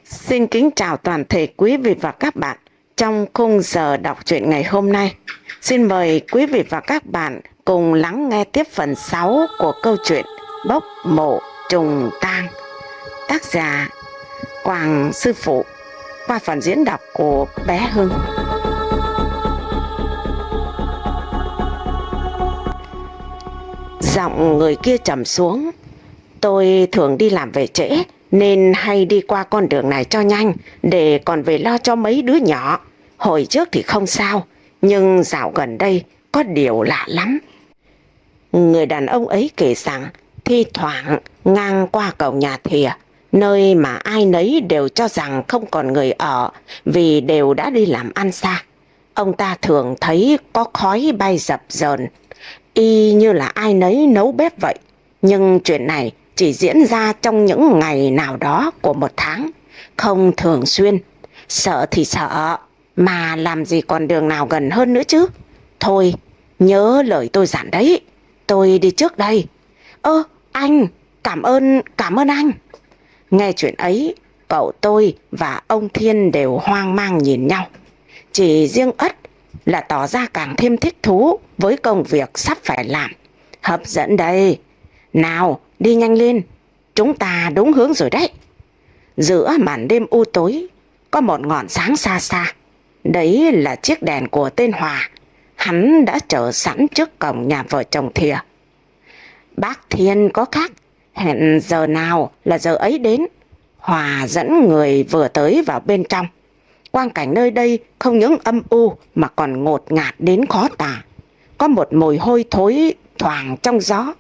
Xin kính chào toàn thể quý vị và các bạn trong khung giờ đọc truyện ngày hôm nay. Xin mời quý vị và các bạn cùng lắng nghe tiếp phần 6 của câu chuyện Bốc mộ trùng tang. Tác giả Quảng Sư Phụ qua phần diễn đọc của bé Hưng. Giọng người kia trầm xuống. Tôi thường đi làm về trễ nên hay đi qua con đường này cho nhanh để còn về lo cho mấy đứa nhỏ. Hồi trước thì không sao, nhưng dạo gần đây có điều lạ lắm. Người đàn ông ấy kể rằng thi thoảng ngang qua cổng nhà thìa, nơi mà ai nấy đều cho rằng không còn người ở vì đều đã đi làm ăn xa. Ông ta thường thấy có khói bay dập dờn, y như là ai nấy nấu bếp vậy. Nhưng chuyện này chỉ diễn ra trong những ngày nào đó của một tháng, không thường xuyên. Sợ thì sợ, mà làm gì còn đường nào gần hơn nữa chứ. Thôi, nhớ lời tôi dặn đấy, tôi đi trước đây. Anh, cảm ơn anh. Nghe chuyện ấy, cậu tôi và ông Thiên đều hoang mang nhìn nhau. Chỉ riêng Ất là tỏ ra càng thêm thích thú với công việc sắp phải làm. Hấp dẫn đây. Nào, đi nhanh lên, chúng ta đúng hướng rồi đấy. Giữa màn đêm u tối, có một ngọn sáng xa xa. Đấy là chiếc đèn của tên Hòa. Hắn đã chờ sẵn trước cổng nhà vợ chồng Thìa. Bác Thiên có khác, hẹn giờ nào là giờ ấy đến. Hòa dẫn người vừa tới vào bên trong. Quang cảnh nơi đây không những âm u mà còn ngột ngạt đến khó tả. Có một mùi hôi thối thoảng trong gió.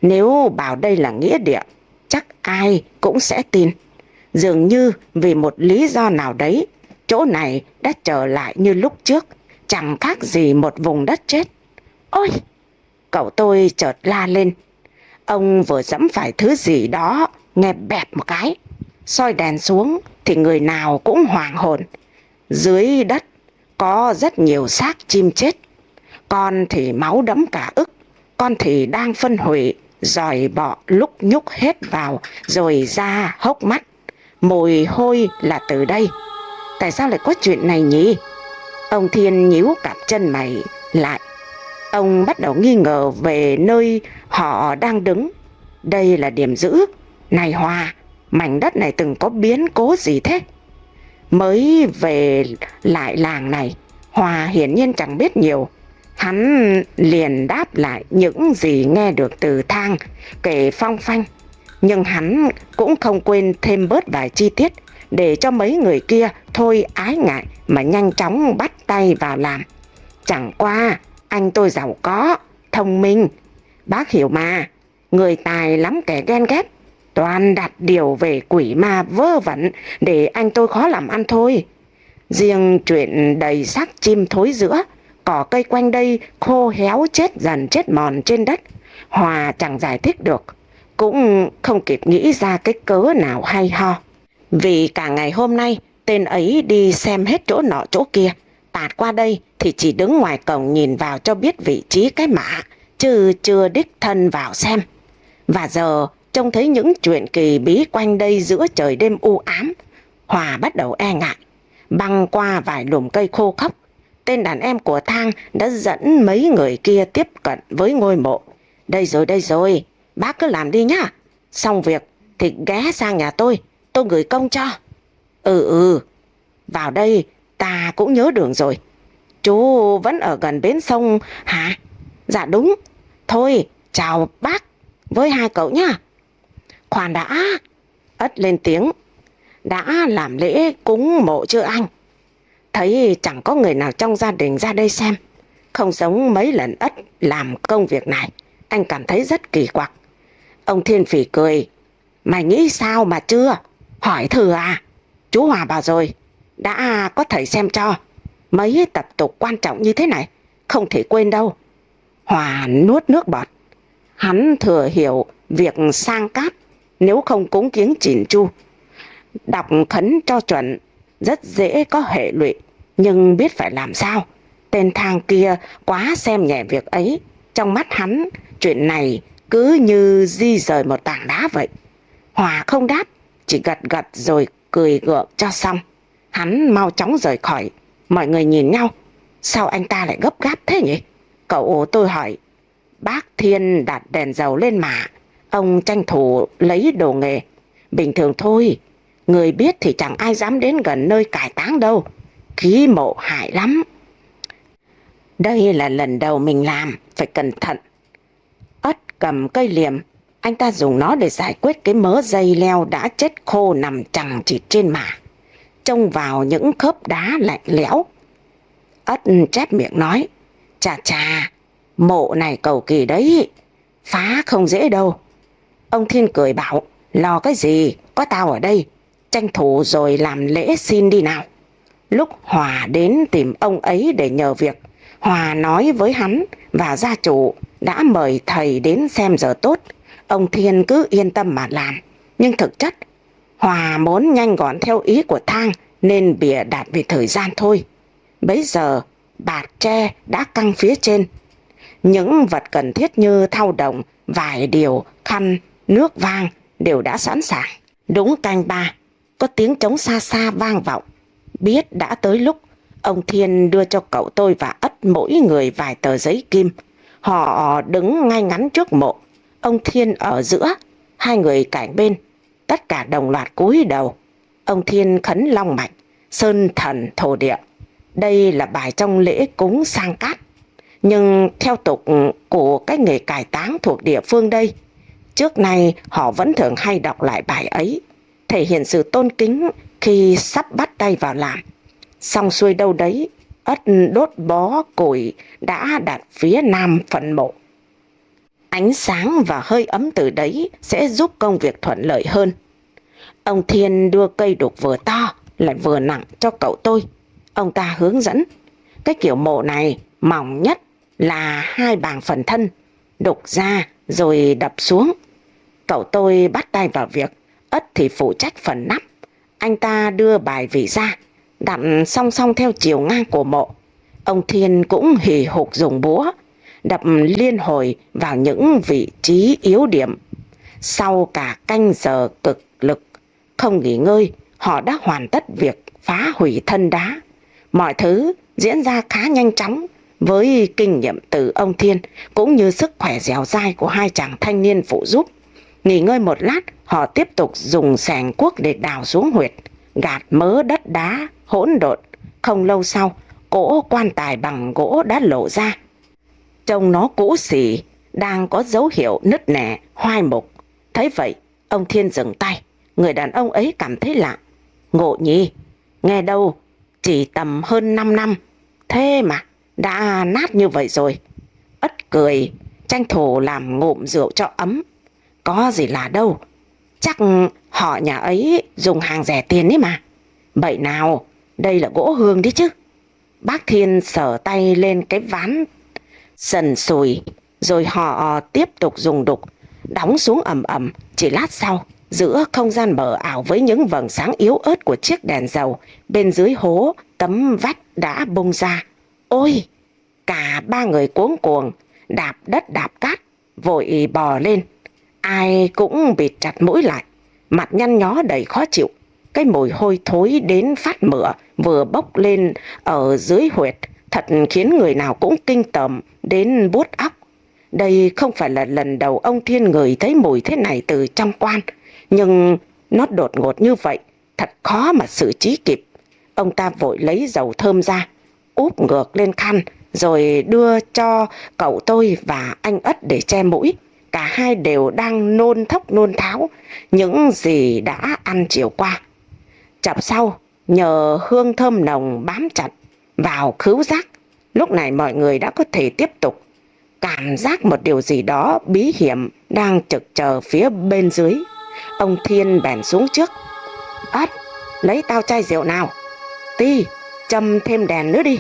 Nếu bảo đây là nghĩa địa, chắc ai cũng sẽ tin. Dường như vì một lý do nào đấy, chỗ này đã trở lại như lúc trước, chẳng khác gì một vùng đất chết. Ôi! Cậu tôi chợt la lên. Ông vừa dẫm phải thứ gì đó, nghe bẹp một cái. Soi đèn xuống thì người nào cũng hoảng hồn. Dưới đất có rất nhiều xác chim chết. Con thì máu đẫm cả ức, con thì đang phân hủy, giòi bọ lúc nhúc hết vào rồi ra hốc mắt. Mùi hôi là từ đây. Tại sao lại có chuyện này nhỉ? Ông Thiên nhíu cặp chân mày lại. Ông bắt đầu nghi ngờ về nơi họ đang đứng. Đây là điểm giữ. Này Hòa, mảnh đất này từng có biến cố gì thế? Mới về lại làng này, Hòa hiển nhiên chẳng biết nhiều. Hắn liền đáp lại những gì nghe được từ Thang kể phong phanh. Nhưng hắn cũng không quên thêm bớt vài chi tiết để cho mấy người kia thôi ái ngại mà nhanh chóng bắt tay vào làm. Chẳng qua anh tôi giàu có, thông minh. Bác hiểu mà, người tài lắm kẻ ghen ghét. Toàn đặt điều về quỷ ma vớ vẩn để anh tôi khó làm ăn thôi. Riêng chuyện đầy xác chim thối rữa, cỏ cây quanh đây khô héo chết dần chết mòn trên đất, Hòa chẳng giải thích được, cũng không kịp nghĩ ra cái cớ nào hay ho. Vì cả ngày hôm nay tên ấy đi xem hết chỗ nọ chỗ kia, tạt qua đây thì chỉ đứng ngoài cổng nhìn vào cho biết vị trí cái mã, chứ chưa đích thân vào xem. Và giờ trông thấy những chuyện kỳ bí quanh đây giữa trời đêm u ám, Hòa bắt đầu e ngại. Băng qua vài lùm cây khô khốc, tên đàn em của Thang đã dẫn mấy người kia tiếp cận với ngôi mộ. Đây rồi, bác cứ làm đi nhá. Xong việc thì ghé sang nhà tôi gửi công cho. Vào đây ta cũng nhớ đường rồi. Chú vẫn ở gần bến sông hả? Dạ đúng. Thôi, chào bác với hai cậu nhá. Khoan đã. Ất lên tiếng. Đã làm lễ cúng mộ chưa anh? Thấy chẳng có người nào trong gia đình ra đây xem. Không giống mấy lần Ất làm công việc này. Anh cảm thấy rất kỳ quặc. Ông Thiên phỉ cười. Mày nghĩ sao mà chưa? Hỏi thử à? Chú Hòa bảo rồi, đã có thầy xem cho. Mấy tập tục quan trọng như thế này không thể quên đâu. Hòa nuốt nước bọt. Hắn thừa hiểu việc sang cát nếu không cúng kiếng chỉn chu, đọc khấn cho chuẩn, rất dễ có hệ lụy. Nhưng biết phải làm sao. Tên Thang kia quá xem nhẹ việc ấy. Trong mắt hắn, chuyện này cứ như di rời một tảng đá vậy. Hòa không đáp, chỉ gật gật rồi cười gượng cho xong, hắn mau chóng rời khỏi. Mọi người nhìn nhau, sao anh ta lại gấp gáp thế nhỉ? Cậu tôi hỏi. Bác Thiên đặt đèn dầu lên mà, ông tranh thủ lấy đồ nghề. Bình thường thôi, người biết thì chẳng ai dám đến gần nơi cải táng đâu, khí mộ hại lắm. Đây là lần đầu mình làm, phải cẩn thận. Ất cầm cây liềm, anh ta dùng nó để giải quyết cái mớ dây leo đã chết khô nằm chằng chịt trên mả, trông vào những khớp đá lạnh lẽo. Ất chép miệng nói, chà chà, mộ này cầu kỳ đấy, phá không dễ đâu. Ông Thiên cười bảo, lo cái gì, có tao ở đây, tranh thủ rồi làm lễ xin đi nào. Lúc Hòa đến tìm ông ấy để nhờ việc, Hòa nói với hắn và gia chủ đã mời thầy đến xem giờ tốt. Ông Thiên cứ yên tâm mà làm. Nhưng thực chất Hòa muốn nhanh gọn theo ý của Thang nên bịa đặt về thời gian thôi. Bấy giờ bạt tre đã căng phía trên. Những vật cần thiết như thau đồng, vải điều, khăn, nước vang đều đã sẵn sàng. Đúng canh 3, có tiếng trống xa xa vang vọng. Biết đã tới lúc, ông Thiên đưa cho cậu tôi và Ất mỗi người vài tờ giấy kim. Họ đứng ngay ngắn trước mộ, ông Thiên ở giữa, hai người cạnh bên. Tất cả đồng loạt cúi đầu. Ông Thiên khấn long mạch, sơn thần thổ địa. Đây là bài trong lễ cúng sang cát. Nhưng theo tục của cái nghề cải táng thuộc địa phương đây, trước nay họ vẫn thường hay đọc lại bài ấy, thể hiện sự tôn kính khi sắp bắt tay vào làm. Xong xuôi đâu đấy, Ất đốt bó củi đã đặt phía nam phần mộ. Ánh sáng và hơi ấm từ đấy sẽ giúp công việc thuận lợi hơn. Ông Thiên đưa cây đục vừa to lại vừa nặng cho cậu tôi. Ông ta hướng dẫn, cái kiểu mộ này mỏng nhất là 2 bảng phần thân, đục ra rồi đập xuống. Cậu tôi bắt tay vào việc, Ất thì phụ trách phần nắp. Anh ta đưa bài vị ra, đặt song song theo chiều ngang của mộ. Ông Thiên cũng hì hục dùng búa, đập liên hồi vào những vị trí yếu điểm. Sau cả canh giờ cực lực, không nghỉ ngơi, họ đã hoàn tất việc phá hủy thân đá. Mọi thứ diễn ra khá nhanh chóng, với kinh nghiệm từ ông Thiên cũng như sức khỏe dẻo dai của hai chàng thanh niên phụ giúp. Nghỉ ngơi một lát, họ tiếp tục dùng xẻng cuốc để đào xuống huyệt, gạt mớ đất đá hỗn độn. Không lâu sau, cỗ quan tài bằng gỗ đã lộ ra. Trông nó cũ xỉ, đang có dấu hiệu nứt nẻ, hoai mục. Thấy vậy, ông Thiên dừng tay. Người đàn ông ấy cảm thấy lạ. Ngộ nhỉ, nghe đâu chỉ tầm hơn 5 năm, thế mà đã nát như vậy rồi. Ất cười, tranh thủ làm ngụm rượu cho ấm. Có gì là đâu, chắc họ nhà ấy dùng hàng rẻ tiền ấy mà. Bậy nào, đây là gỗ hương đấy chứ. Bác Thiên sờ tay lên cái ván sần sùi, rồi họ tiếp tục dùng đục, đóng xuống ầm ầm. Chỉ lát sau, giữa không gian mờ ảo với những vầng sáng yếu ớt của chiếc đèn dầu, bên dưới hố tấm vách đã bung ra. Ôi! Cả 3 người cuống cuồng, đạp đất đạp cát, vội bò lên. Ai cũng bịt chặt mũi lại, mặt nhăn nhó đầy khó chịu. Cái mùi hôi thối đến phát mửa vừa bốc lên ở dưới huyệt, thật khiến người nào cũng kinh tởm đến buốt óc. Đây không phải là lần đầu ông Thiên ngửi thấy mùi thế này từ trong quan, nhưng nó đột ngột như vậy, thật khó mà xử trí kịp. Ông ta vội lấy dầu thơm ra, úp ngược lên khăn, rồi đưa cho cậu tôi và anh Ất để che mũi. Cả hai đều đang nôn thốc nôn tháo những gì đã ăn chiều qua. Chập sau, nhờ hương thơm nồng bám chặt vào khứu giác, lúc này mọi người đã có thể tiếp tục. Cảm giác một điều gì đó bí hiểm đang trực chờ phía bên dưới. Ông Thiên bèn xuống trước. Ất, lấy tao chai rượu nào. Ti, châm thêm đèn nữa đi.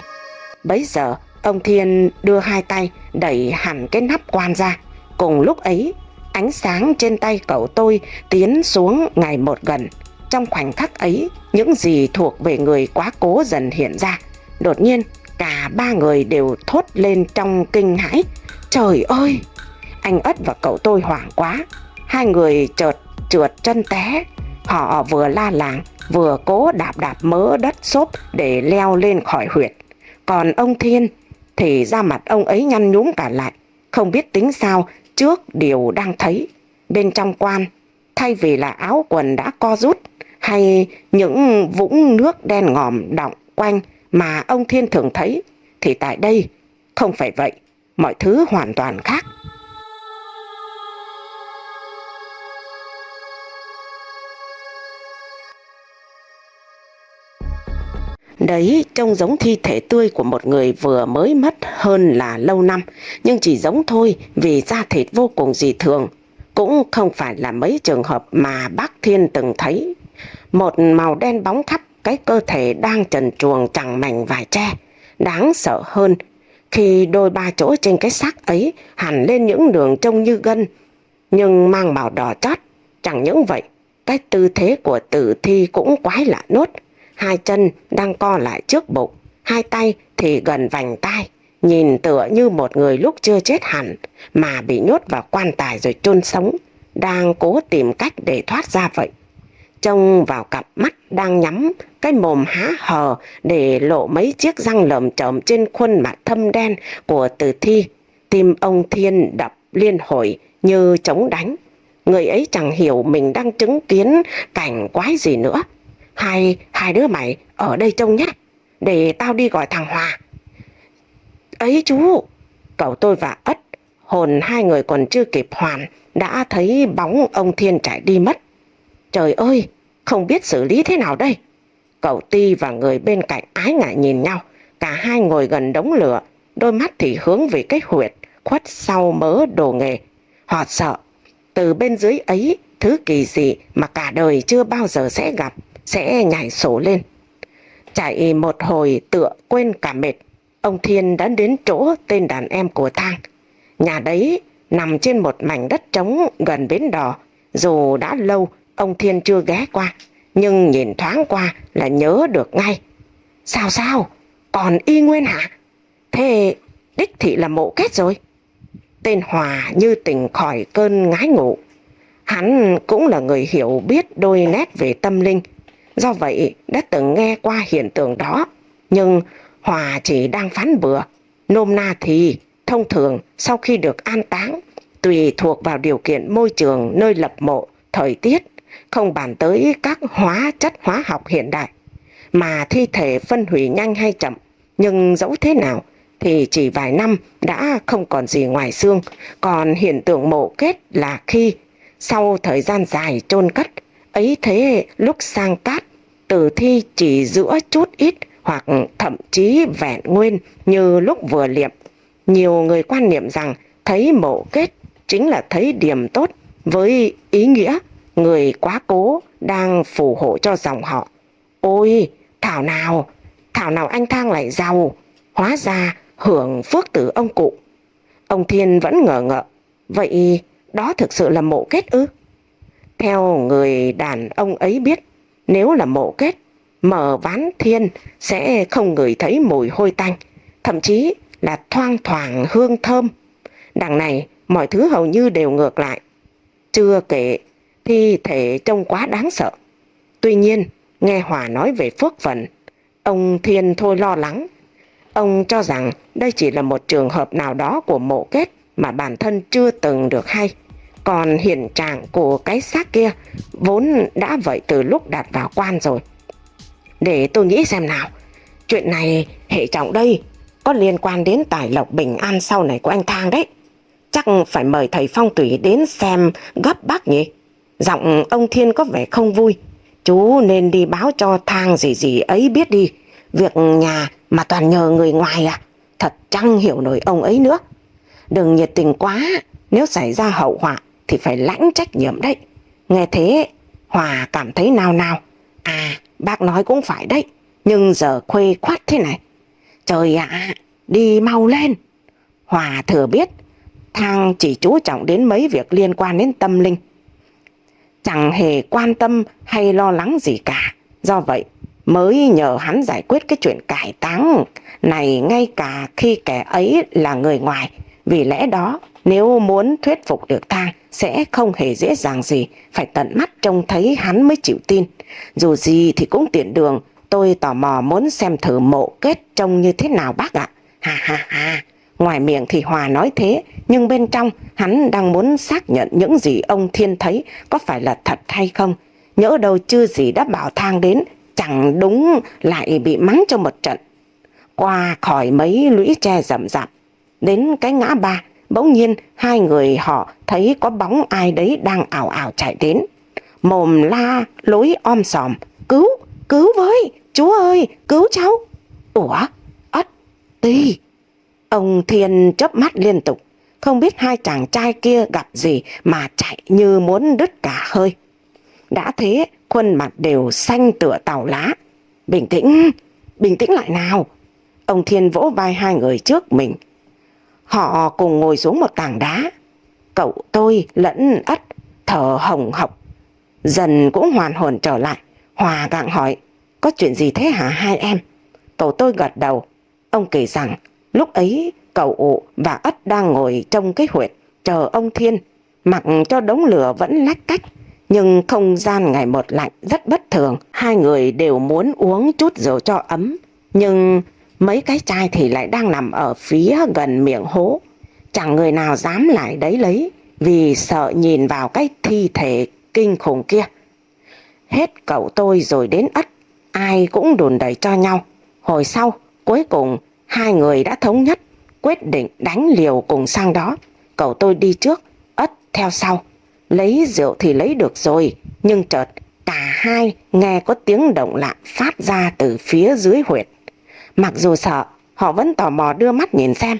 Bấy giờ, ông Thiên đưa hai tay đẩy hẳn cái nắp quan ra. Cùng lúc ấy, ánh sáng trên tay cậu tôi tiến xuống ngày một gần. Trong khoảnh khắc ấy, những gì thuộc về người quá cố dần hiện ra. Đột nhiên, cả 3 người đều thốt lên trong kinh hãi. Trời ơi! Anh Ất và cậu tôi hoảng quá. Hai người chợt trượt chân té. Họ vừa la làng, vừa cố đạp đạp mớ đất xốp để leo lên khỏi huyệt. Còn ông Thiên thì da mặt ông ấy nhăn nhúm cả lại, không biết tính sao trước điều đang thấy. Bên trong quan, thay vì là áo quần đã co rút hay những vũng nước đen ngòm đọng quanh mà ông Thiên thường thấy, thì tại đây không phải vậy, mọi thứ hoàn toàn khác. Đấy trông giống thi thể tươi của một người vừa mới mất hơn là lâu năm, nhưng chỉ giống thôi vì da thịt vô cùng dị thường. Cũng không phải là mấy trường hợp mà bác Thiên từng thấy. Một màu đen bóng khắp cái cơ thể đang trần truồng chẳng mảnh vải tre. Đáng sợ hơn khi đôi ba chỗ trên cái xác ấy hằn lên những đường trông như gân, nhưng mang màu đỏ chót. Chẳng những vậy, cái tư thế của tử thi cũng quái lạ nốt. Hai chân đang co lại trước bụng, hai tay thì gần vành tai, nhìn tựa như một người lúc chưa chết hẳn mà bị nhốt vào quan tài rồi chôn sống, đang cố tìm cách để thoát ra vậy. Trông vào cặp mắt đang nhắm, cái mồm há hờ để lộ mấy chiếc răng lởm chởm trên khuôn mặt thâm đen của tử thi, tim ông Thiên đập liên hồi như trống đánh. Người ấy chẳng hiểu mình đang chứng kiến cảnh quái gì nữa. Hai đứa mày ở đây trông nhé, để tao đi gọi thằng Hòa. Ấy chú, cậu tôi và Ất, hồn hai người còn chưa kịp hoàn đã thấy bóng ông Thiên chạy đi mất. Trời ơi, không biết xử lý thế nào đây. Cậu Ti và người bên cạnh ái ngại nhìn nhau. Cả hai ngồi gần đống lửa, đôi mắt thì hướng về cái huyệt khuất sau mớ đồ nghề. Họ sợ từ bên dưới ấy thứ kỳ dị mà cả đời chưa bao giờ sẽ gặp sẽ nhảy sổ lên. Chạy một hồi tựa quên cả mệt, ông Thiên đã đến chỗ tên đàn em của Thang. Nhà đấy nằm trên một mảnh đất trống gần bến đò. Dù đã lâu ông Thiên chưa ghé qua, nhưng nhìn thoáng qua là nhớ được ngay. Sao? Còn y nguyên hả? Thế đích thị là mộ kết rồi. Tên Hòa như tỉnh khỏi cơn ngái ngủ. Hắn cũng là người hiểu biết đôi nét về tâm linh, do vậy đã từng nghe qua hiện tượng đó. Nhưng Hòa chỉ đang phán bừa. Nôm na thì thông thường sau khi được an táng, tùy thuộc vào điều kiện môi trường nơi lập mộ, thời tiết, không bàn tới các hóa chất hóa học hiện đại, mà thi thể phân hủy nhanh hay chậm, nhưng dẫu thế nào thì chỉ vài năm đã không còn gì ngoài xương. Còn hiện tượng mộ kết là khi sau thời gian dài chôn cất, ấy thế lúc sang cát, tử thi chỉ giữa chút ít hoặc thậm chí vẹn nguyên như lúc vừa liệm. Nhiều người quan niệm rằng thấy mộ kết chính là thấy điểm tốt, với ý nghĩa người quá cố đang phù hộ cho dòng họ. Ôi, thảo nào anh Thang lại giàu, hóa ra hưởng phước từ ông cụ. Ông Thiên vẫn ngờ ngợ, vậy đó thực sự là mộ kết ư? Theo người đàn ông ấy biết, nếu là mộ kết, mở ván thiên sẽ không ngửi thấy mùi hôi tanh, thậm chí là thoang thoảng hương thơm. Đằng này mọi thứ hầu như đều ngược lại. Chưa kể thi thể trông quá đáng sợ. Tuy nhiên, nghe Hòa nói về phước phần, ông Thiên thôi lo lắng. Ông cho rằng đây chỉ là một trường hợp nào đó của mộ kết mà bản thân chưa từng được hay. Còn hiện trạng của cái xác kia vốn đã vậy từ lúc đặt vào quan rồi. Để tôi nghĩ xem nào. Chuyện này hệ trọng đây, có liên quan đến tài lộc bình an sau này của anh Thang đấy. Chắc phải mời thầy phong thủy đến xem gấp bác nhỉ. Giọng ông Thiên có vẻ không vui. Chú nên đi báo cho Thang gì ấy biết đi. Việc nhà mà toàn nhờ người ngoài à? Thật chẳng hiểu nổi ông ấy nữa. Đừng nhiệt tình quá, nếu xảy ra hậu họa thì phải lãnh trách nhiệm đấy. Nghe thế Hòa cảm thấy nào. À, bác nói cũng phải đấy, nhưng giờ khuya khoắt thế này. Trời ạ, đi mau lên. Hòa thừa biết Thang chỉ chú trọng đến mấy việc liên quan đến tâm linh, chẳng hề quan tâm hay lo lắng gì cả. Do vậy mới nhờ hắn giải quyết cái chuyện cải táng này ngay cả khi kẻ ấy là người ngoài. Vì lẽ đó Nếu muốn thuyết phục được Thang sẽ không hề dễ dàng gì, phải tận mắt trông thấy hắn mới chịu tin. Dù gì thì cũng tiện đường, tôi tò mò muốn xem thử mộ kết trông như thế nào bác ạ. Ha ha ha. Ngoài miệng thì Hòa nói thế, nhưng bên trong hắn đang muốn xác nhận những gì ông Thiên thấy có phải là thật hay không. Nhỡ đâu chưa gì đã bảo Thang đến, chẳng đúng lại bị mắng cho một trận. Qua khỏi mấy lũy tre rậm rạp, đến cái ngã ba, bỗng nhiên hai người họ thấy có bóng ai đấy đang ảo ảo chạy đến. Mồm la lối om sòm: Cứu, cứu với, chú ơi, cứu cháu. Ủa, Ất, Ti. Ông Thiên chớp mắt liên tục, không biết hai chàng trai kia gặp gì mà chạy như muốn đứt cả hơi. Đã thế, khuôn mặt đều xanh tựa tàu lá. Bình tĩnh lại nào. Ông Thiên vỗ vai hai người trước mình. Họ cùng ngồi xuống một tảng đá. Cậu tôi lẫn Ất thở hồng hộc, dần cũng hoàn hồn trở lại. Hòa gặng hỏi: Có chuyện gì thế hả hai em? Cậu tôi gật đầu. Ông kể rằng lúc ấy cậu và Ất đang ngồi trong cái huyệt chờ ông Thiên, mặc cho đống lửa vẫn lách cách, nhưng không gian ngày một lạnh rất bất thường. Hai người đều muốn uống chút rượu cho ấm, nhưng mấy cái chai thì lại đang nằm ở phía gần miệng hố. Chẳng người nào dám lại đấy lấy, vì sợ nhìn vào cái thi thể kinh khủng kia. Hết cậu tôi rồi đến Ất, ai cũng đùn đẩy cho nhau. Hồi sau, cuối cùng hai người đã thống nhất, quyết định đánh liều cùng sang đó. Cậu tôi đi trước, Ất theo sau. Lấy rượu thì lấy được rồi, nhưng chợt cả hai nghe có tiếng động lạ phát ra từ phía dưới huyệt. Mặc dù sợ, họ vẫn tò mò đưa mắt nhìn xem.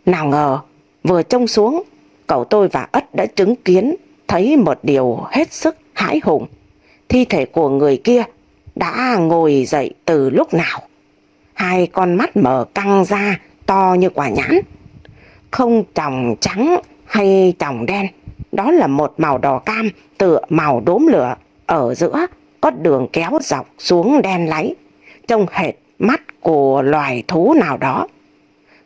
Nào ngờ, vừa trông xuống, cậu tôi và Ất đã chứng kiến thấy một điều hết sức hãi hùng. Thi thể của người kia đã ngồi dậy từ lúc nào. Hai con mắt mở căng ra to như quả nhãn, không tròng trắng hay tròng đen, đó là một màu đỏ cam tựa màu đốm lửa, ở giữa có đường kéo dọc xuống đen láy, trông hệt mắt của loài thú nào đó.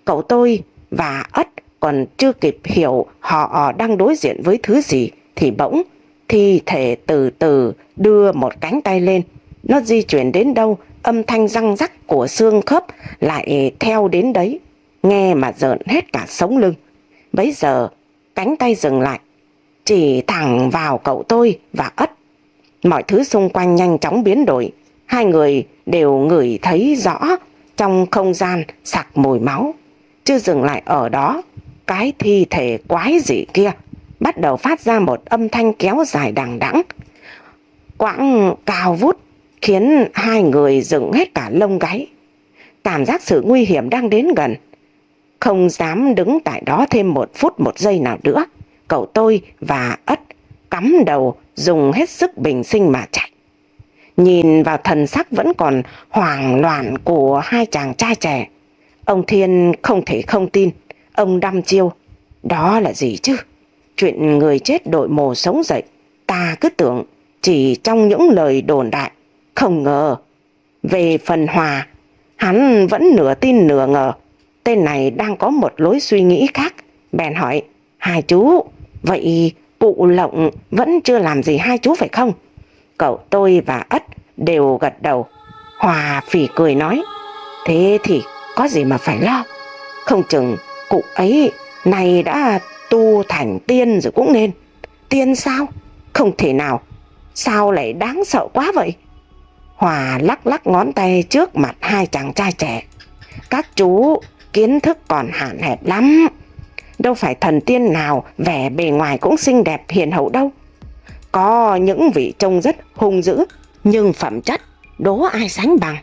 Cậu tôi và Ất còn chưa kịp hiểu họ đang đối diện với thứ gì thì bỗng thi thể từ từ đưa một cánh tay lên. Nó di chuyển đến đâu, âm thanh răng rắc của xương khớp lại theo đến đấy, nghe mà rợn hết cả sống lưng. Bấy giờ cánh tay dừng lại, chỉ thẳng vào cậu tôi và Ất. Mọi thứ xung quanh nhanh chóng biến đổi. Hai người đều ngửi thấy rõ trong không gian sặc mùi máu. Chưa dừng lại ở đó, cái thi thể quái dị kia bắt đầu phát ra một âm thanh kéo dài đằng đẵng, quãng cao vút, khiến hai người dựng hết cả lông gáy. Cảm giác sự nguy hiểm đang đến gần, không dám đứng tại đó thêm một phút một giây nào nữa. Cậu tôi và Ất cắm đầu dùng hết sức bình sinh mà chạy. Nhìn vào thần sắc vẫn còn hoảng loạn của hai chàng trai trẻ, ông Thiên không thể không tin. Ông đăm chiêu: Đó là gì chứ? Chuyện người chết đội mồ sống dậy, ta cứ tưởng chỉ trong những lời đồn đại, không ngờ. Về phần Hòa, hắn vẫn nửa tin nửa ngờ. Tên này đang có một lối suy nghĩ khác, bèn hỏi: Hai chú, vậy cụ Lộng vẫn chưa làm gì hai chú phải không? Cậu tôi và Ất đều gật đầu. Hòa phì cười nói: Thế thì có gì mà phải lo, không chừng cụ ấy này đã tu thành tiên rồi cũng nên. Tiên sao? Không thể nào. Sao lại đáng sợ quá vậy? Hòa lắc lắc ngón tay trước mặt hai chàng trai trẻ: Các chú kiến thức còn hạn hẹp lắm. Đâu phải thần tiên nào vẻ bề ngoài cũng xinh đẹp hiền hậu đâu. Có những vị trông rất hung dữ, nhưng phẩm chất đố ai sánh bằng.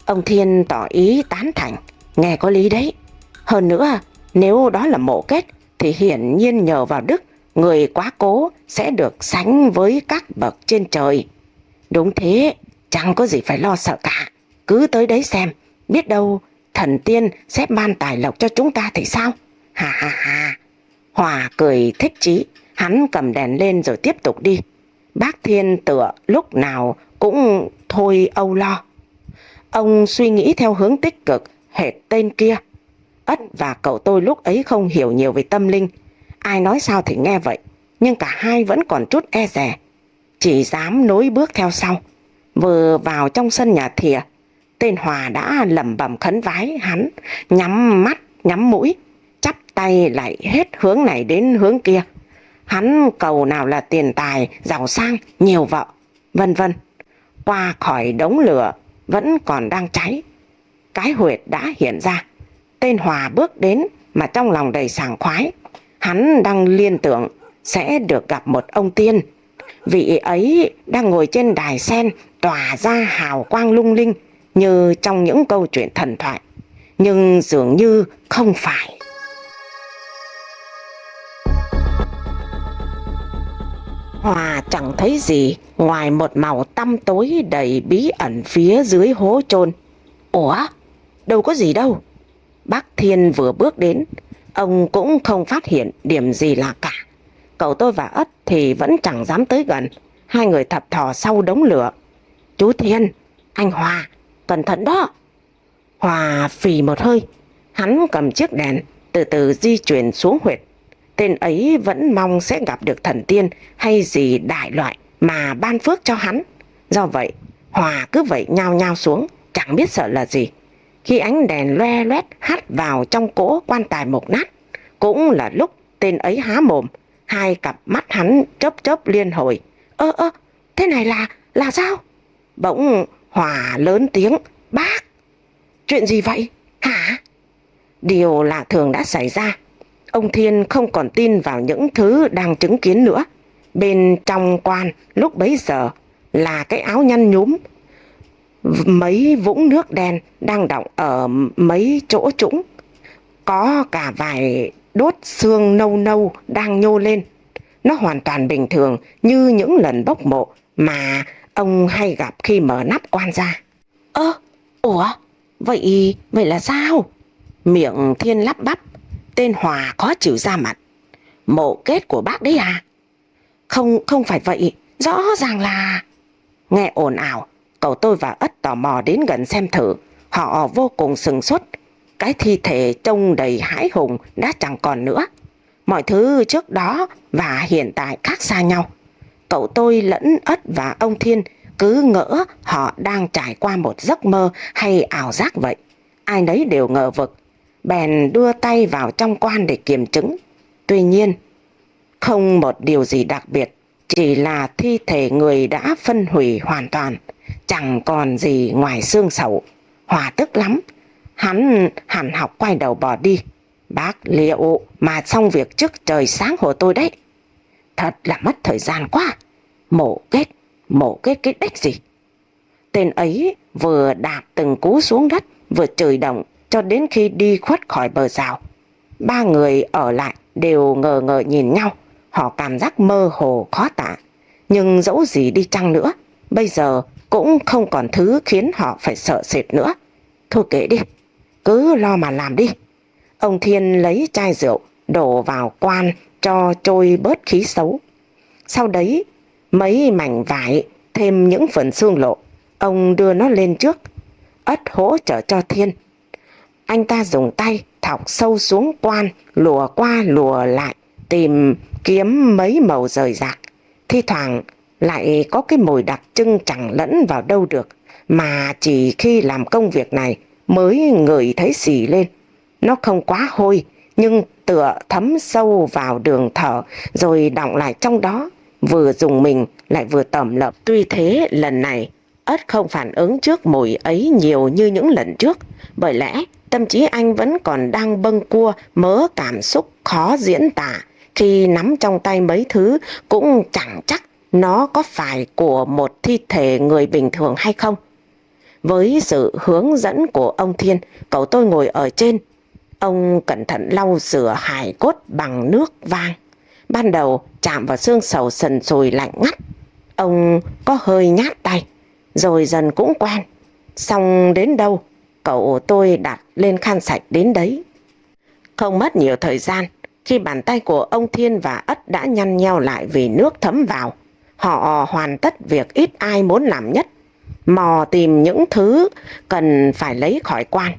Ông Thiên tỏ ý tán thành: Nghe có lý đấy. Hơn nữa, nếu đó là mộ kết thì hiển nhiên nhờ vào đức, người quá cố sẽ được sánh với các bậc trên trời. Đúng thế, chẳng có gì phải lo sợ cả. Cứ tới đấy xem, biết đâu thần tiên sẽ ban tài lộc cho chúng ta thì sao? Ha ha ha. Hòa cười thích chí, hắn cầm đèn lên rồi tiếp tục đi. Bác Thiên tựa lúc nào cũng thôi âu lo. Ông suy nghĩ theo hướng tích cực hệt tên kia. Ất và cậu tôi lúc ấy không hiểu nhiều về tâm linh. Ai nói sao thì nghe vậy, nhưng cả hai vẫn còn chút e dè, chỉ dám nối bước theo sau. Vừa vào trong sân nhà thìa, tên Hòa đã lẩm bẩm khấn vái hắn, nhắm mắt nhắm mũi, chắp tay lại hết hướng này đến hướng kia. Hắn cầu nào là tiền tài, giàu sang, nhiều vợ, vân vân. Qua khỏi đống lửa vẫn còn đang cháy, cái huyệt đã hiện ra. Tên Hòa bước đến mà trong lòng đầy sảng khoái. Hắn đang liên tưởng sẽ được gặp một ông tiên. Vị ấy đang ngồi trên đài sen tỏa ra hào quang lung linh như trong những câu chuyện thần thoại. Nhưng dường như không phải. Hòa chẳng thấy gì ngoài một màu tăm tối đầy bí ẩn phía dưới hố chôn. Ủa, đâu có gì đâu. Bác Thiên vừa bước đến, ông cũng không phát hiện điểm gì lạ cả. Cậu tôi và Ất thì vẫn chẳng dám tới gần. Hai người thập thò sau đống lửa. Chú Thiên, anh Hòa, cẩn thận đó. Hòa phì một hơi, hắn cầm chiếc đèn từ từ di chuyển xuống huyệt. Tên ấy vẫn mong sẽ gặp được thần tiên hay gì đại loại mà ban phước cho hắn. Do vậy Hòa cứ vậy nhao nhao xuống, chẳng biết sợ là gì. Khi ánh đèn loe loét hắt vào trong cỗ quan tài mục nát, cũng là lúc tên ấy há mồm. Hai cặp mắt hắn chớp chớp liên hồi. Thế này là sao? Bỗng Hòa lớn tiếng: Bác! Chuyện gì vậy? Hả? Điều lạ thường đã xảy ra. Ông Thiên không còn tin vào những thứ đang chứng kiến nữa. Bên trong quan lúc bấy giờ là cái áo nhăn nhúm, mấy vũng nước đen đang đọng ở mấy chỗ trũng, có cả vài đốt xương nâu nâu đang nhô lên. Nó hoàn toàn bình thường như những lần bốc mộ mà ông hay gặp khi mở nắp quan ra. Ủa, vậy là sao? Miệng Thiên lắp bắp. Tên Hòa khó chịu ra mặt. Mộ kết của bác đấy à? Không phải vậy, rõ ràng là... Nghe ồn ào, cậu tôi và Ất tò mò đến gần xem thử. Họ vô cùng sửng sốt. Cái thi thể trông đầy hãi hùng đã chẳng còn nữa. Mọi thứ trước đó và hiện tại khác xa nhau. Cậu tôi lẫn Ất và ông Thiên cứ ngỡ họ đang trải qua một giấc mơ hay ảo giác vậy. Ai nấy đều ngờ vực, bèn đưa tay vào trong quan để kiểm chứng. Tuy nhiên không một điều gì đặc biệt, chỉ là thi thể người đã phân hủy hoàn toàn, chẳng còn gì ngoài xương sầu. Hòa tức lắm, hắn hẳn học quay đầu bỏ đi. Bác liệu mà xong việc trước trời sáng của tôi đấy. Thật là mất thời gian quá. Mổ kết cái đếch gì? Tên ấy vừa đạp từng cú xuống đất, vừa chửi động cho đến khi đi khuất khỏi bờ rào. Ba người ở lại đều ngờ ngợ nhìn nhau. Họ cảm giác mơ hồ khó tả. Nhưng dẫu gì đi chăng nữa, bây giờ cũng không còn thứ khiến họ phải sợ sệt nữa. Thôi kệ đi, cứ lo mà làm đi. Ông Thiên lấy chai rượu đổ vào quan cho trôi bớt khí xấu. Sau đấy mấy mảnh vải thêm những phần xương lộ, ông đưa nó lên trước. Ất hỗ trợ cho Thiên. Anh ta dùng tay thọc sâu xuống quan, lùa qua lùa lại, tìm kiếm mấy màu rời rạc. Thi thoảng lại có cái mùi đặc trưng chẳng lẫn vào đâu được, mà chỉ khi làm công việc này mới ngửi thấy xì lên. Nó không quá hôi, nhưng tựa thấm sâu vào đường thở rồi đọng lại trong đó, vừa dùng mình lại vừa tẩm lợm. Tuy thế lần này Ất không phản ứng trước mùi ấy nhiều như những lần trước, bởi lẽ tâm trí anh vẫn còn đang bâng cua mớ cảm xúc khó diễn tả khi nắm trong tay mấy thứ cũng chẳng chắc nó có phải của một thi thể người bình thường hay không. Với sự hướng dẫn của ông Thiên, cậu tôi ngồi ở trên. Ông cẩn thận lau rửa hài cốt bằng nước vang. Ban đầu chạm vào xương sầu sần sùi lạnh ngắt, ông có hơi nhát tay, rồi dần cũng quen. Xong đến đâu cậu tôi đặt lên khăn sạch đến đấy. Không mất nhiều thời gian, khi bàn tay của ông Thiên và Ất đã nhăn nheo lại vì nước thấm vào, họ hoàn tất việc ít ai muốn làm nhất, mò tìm những thứ cần phải lấy khỏi quan.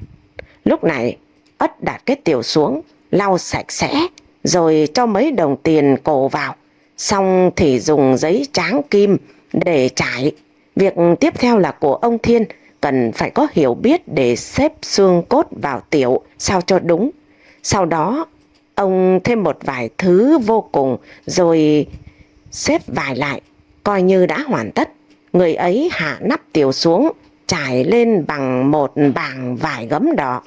Lúc này Ất đặt cái tiểu xuống, lau sạch sẽ, rồi cho mấy đồng tiền cổ vào. Xong thì dùng giấy tráng kim để trải. Việc tiếp theo là của ông Thiên, cần phải có hiểu biết để xếp xương cốt vào tiểu sao cho đúng. Sau đó ông thêm một vài thứ vô cùng rồi xếp vải lại, coi như đã hoàn tất. Người ấy hạ nắp tiểu xuống, trải lên bằng một bảng vải gấm đỏ.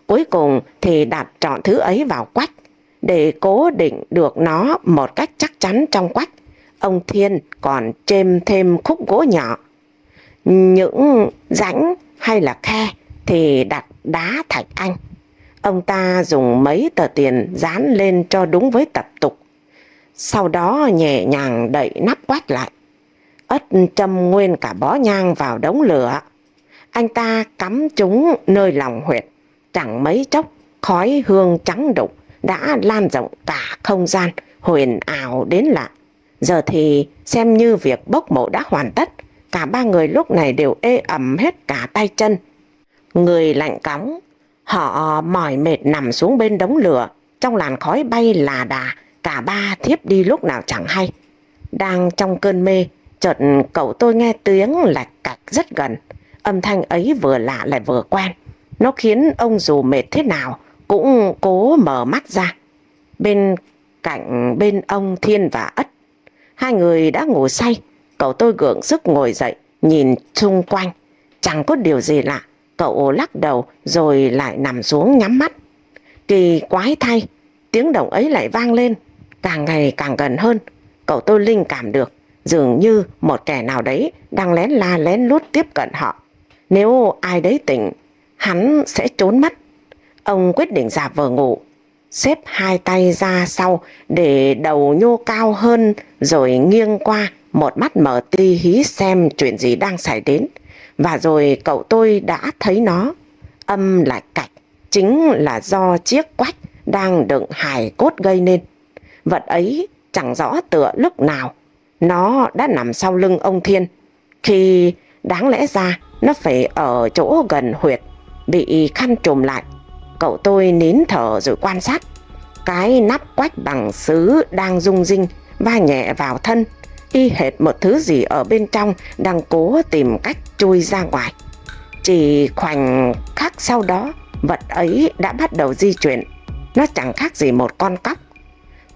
Cuối cùng thì đặt trọn thứ ấy vào quách. Để cố định được nó một cách chắc chắn trong quách, ông Thiên còn chêm thêm khúc gỗ nhỏ. Những rãnh hay là khe thì đặt đá thạch anh. Ông ta dùng mấy tờ tiền dán lên cho đúng với tập tục. Sau đó nhẹ nhàng đậy nắp quách lại. Ất châm nguyên cả bó nhang vào đống lửa. Anh ta cắm chúng nơi lòng huyệt. Chẳng mấy chốc, khói hương trắng đục đã lan rộng cả không gian, huyền ảo đến lạ. Giờ thì xem như việc bốc mộ đã hoàn tất. Cả ba người lúc này đều ê ẩm hết cả tay chân. Người lạnh cóng, họ mỏi mệt nằm xuống bên đống lửa. Trong làn khói bay là đà, cả ba thiếp đi lúc nào chẳng hay. Đang trong cơn mê, chợt cậu tôi nghe tiếng lạch cạch rất gần. Âm thanh ấy vừa lạ lại vừa quen. Nó khiến ông dù mệt thế nào cũng cố mở mắt ra. Bên cạnh bên ông Thiên và Ất, hai người đã ngủ say. Cậu tôi gượng sức ngồi dậy, nhìn xung quanh. Chẳng có điều gì lạ. Cậu lắc đầu rồi lại nằm xuống nhắm mắt. Kỳ quái thay, tiếng động ấy lại vang lên, càng ngày càng gần hơn. Cậu tôi linh cảm được, dường như một kẻ nào đấy đang lén la lén lút tiếp cận họ. Nếu ai đấy tỉnh, hắn sẽ trốn mất. Ông quyết định giả vờ ngủ, xếp hai tay ra sau để đầu nhô cao hơn, rồi nghiêng qua, một mắt mở ti hí xem chuyện gì đang xảy đến. Và rồi cậu tôi đã thấy nó. Âm lại cạch chính là do chiếc quách đang đựng hài cốt gây nên. Vật ấy chẳng rõ tựa lúc nào nó đã nằm sau lưng ông Thiên, khi đáng lẽ ra nó phải ở chỗ gần huyệt, bị khăn trùm lại. Cậu tôi nín thở rồi quan sát. Cái nắp quách bằng sứ đang rung rinh va nhẹ vào thân, y hệt một thứ gì ở bên trong đang cố tìm cách chui ra ngoài. Chỉ khoảnh khắc sau đó, vật ấy đã bắt đầu di chuyển. Nó chẳng khác gì một con cóc.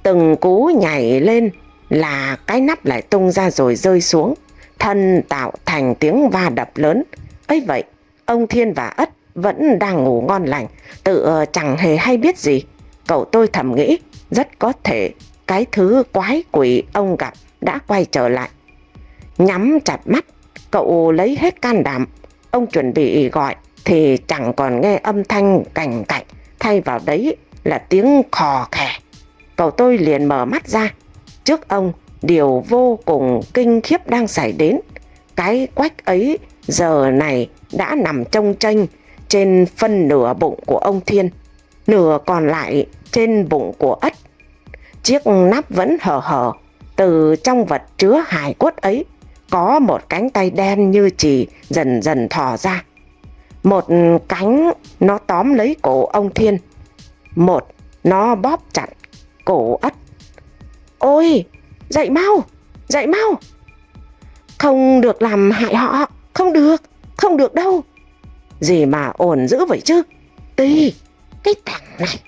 Từng cú nhảy lên là cái nắp lại tung ra rồi rơi xuống, thân tạo thành tiếng va đập lớn. Ấy vậy, ông Thiên và Ất vẫn đang ngủ ngon lành, tự chẳng hề hay biết gì. Cậu tôi thầm nghĩ, rất có thể cái thứ quái quỷ ông gặp đã quay trở lại. Nhắm chặt mắt, cậu lấy hết can đảm. Ông chuẩn bị gọi thì chẳng còn nghe âm thanh cành cạch, thay vào đấy là tiếng khò khè. Cậu tôi liền mở mắt ra. Trước ông, điều vô cùng kinh khiếp đang xảy đến. Cái quách ấy giờ này đã nằm chông chênh trên phân nửa bụng của ông Thiên, nửa còn lại trên bụng của Ất. Chiếc nắp vẫn hở hở. Từ trong vật chứa hài cốt ấy, có một cánh tay đen như chì dần dần thò ra. Một cánh nó tóm lấy cổ ông Thiên, một nó bóp chặt cổ Ất. Ôi, dậy mau, dậy mau. Không được làm hại họ, không được đâu. Gì mà ồn dữ vậy chứ? Tí, cái thằng này.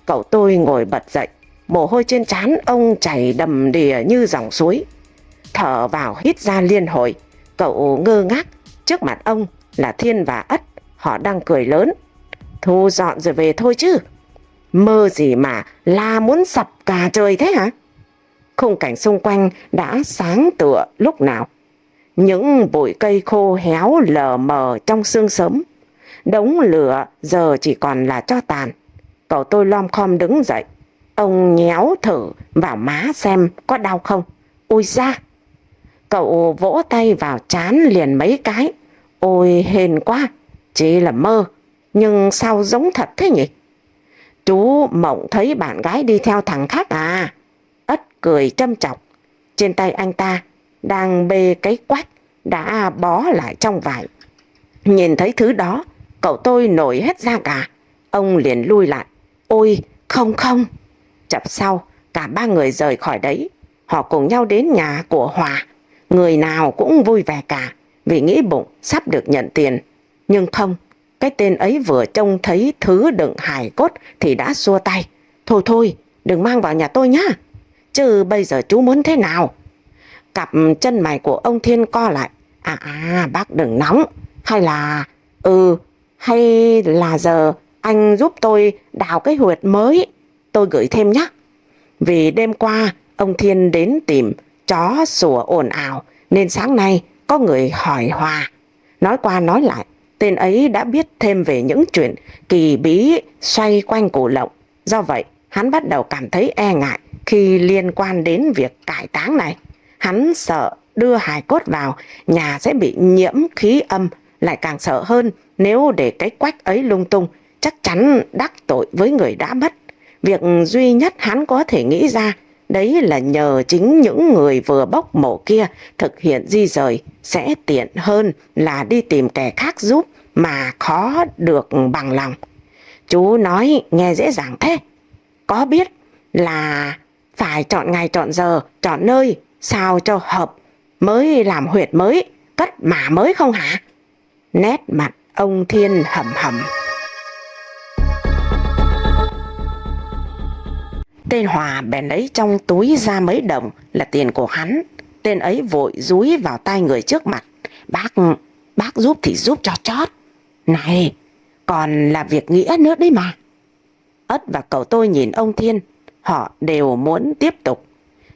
Cậu tôi ngồi bật dậy, mồ hôi trên trán ông chảy đầm đìa như dòng suối. Thở vào hít ra liên hồi. Cậu ngơ ngác. Trước mặt ông là Thiên và Ất. Họ đang cười lớn. Thu dọn rồi về thôi chứ. Mơ gì mà la muốn sập cả trời thế hả? Khung cảnh xung quanh đã sáng tựa lúc nào. Những bụi cây khô héo lờ mờ trong sương sớm. Đống lửa giờ chỉ còn là tro tàn. Cậu tôi lom khom đứng dậy. Ông nhéo thử vào má xem có đau không. Ôi da! Cậu vỗ tay vào trán liền mấy cái. Ôi hên quá! Chỉ là mơ, nhưng sao giống thật thế nhỉ? Chú mộng thấy bạn gái đi theo thằng khác à? Ất cười châm chọc. Trên tay anh ta đang bê cái quách đã bó lại trong vải. Nhìn thấy thứ đó, cậu tôi nổi hết da gà. Ông liền lui lại. Ôi không không! Chập sau, cả ba người rời khỏi đấy. Họ cùng nhau đến nhà của Hòa. Người nào cũng vui vẻ cả, vì nghĩ bụng sắp được nhận tiền. Nhưng không, cái tên ấy vừa trông thấy thứ đựng hài cốt thì đã xua tay. Thôi thôi, đừng mang vào nhà tôi nhá. Chứ bây giờ chú muốn thế nào? Cặp chân mày của ông Thiên co lại. Bác đừng nóng. Hay là giờ anh giúp tôi đào cái huyệt mới, tôi gửi thêm nhé. Vì đêm qua ông Thiên đến tìm, chó sủa ồn ào, nên sáng nay có người hỏi Hòa. Nói qua nói lại, tên ấy đã biết thêm về những chuyện kỳ bí xoay quanh Củ Lộng. Do vậy, hắn bắt đầu cảm thấy e ngại khi liên quan đến việc cải táng này. Hắn sợ đưa hài cốt vào, nhà sẽ bị nhiễm khí âm, lại càng sợ hơn nếu để cái quách ấy lung tung, chắc chắn đắc tội với người đã mất. Việc duy nhất hắn có thể nghĩ ra, đấy là nhờ chính những người vừa bốc mộ kia thực hiện di rời, sẽ tiện hơn là đi tìm kẻ khác giúp mà khó được bằng lòng. Chú nói nghe dễ dàng thế. Có biết là phải chọn ngày, chọn giờ, chọn nơi sao cho hợp mới làm huyệt mới, cất mả mới không hả? Nét mặt ông Thiên hầm hầm. Tên Hòa bèn lấy trong túi ra mấy đồng là tiền của hắn. Tên ấy vội dúi vào tay người trước mặt. Bác giúp thì giúp cho chót. Này, còn là việc nghĩa nữa đấy mà. Ất và cậu tôi nhìn ông Thiên, họ đều muốn tiếp tục.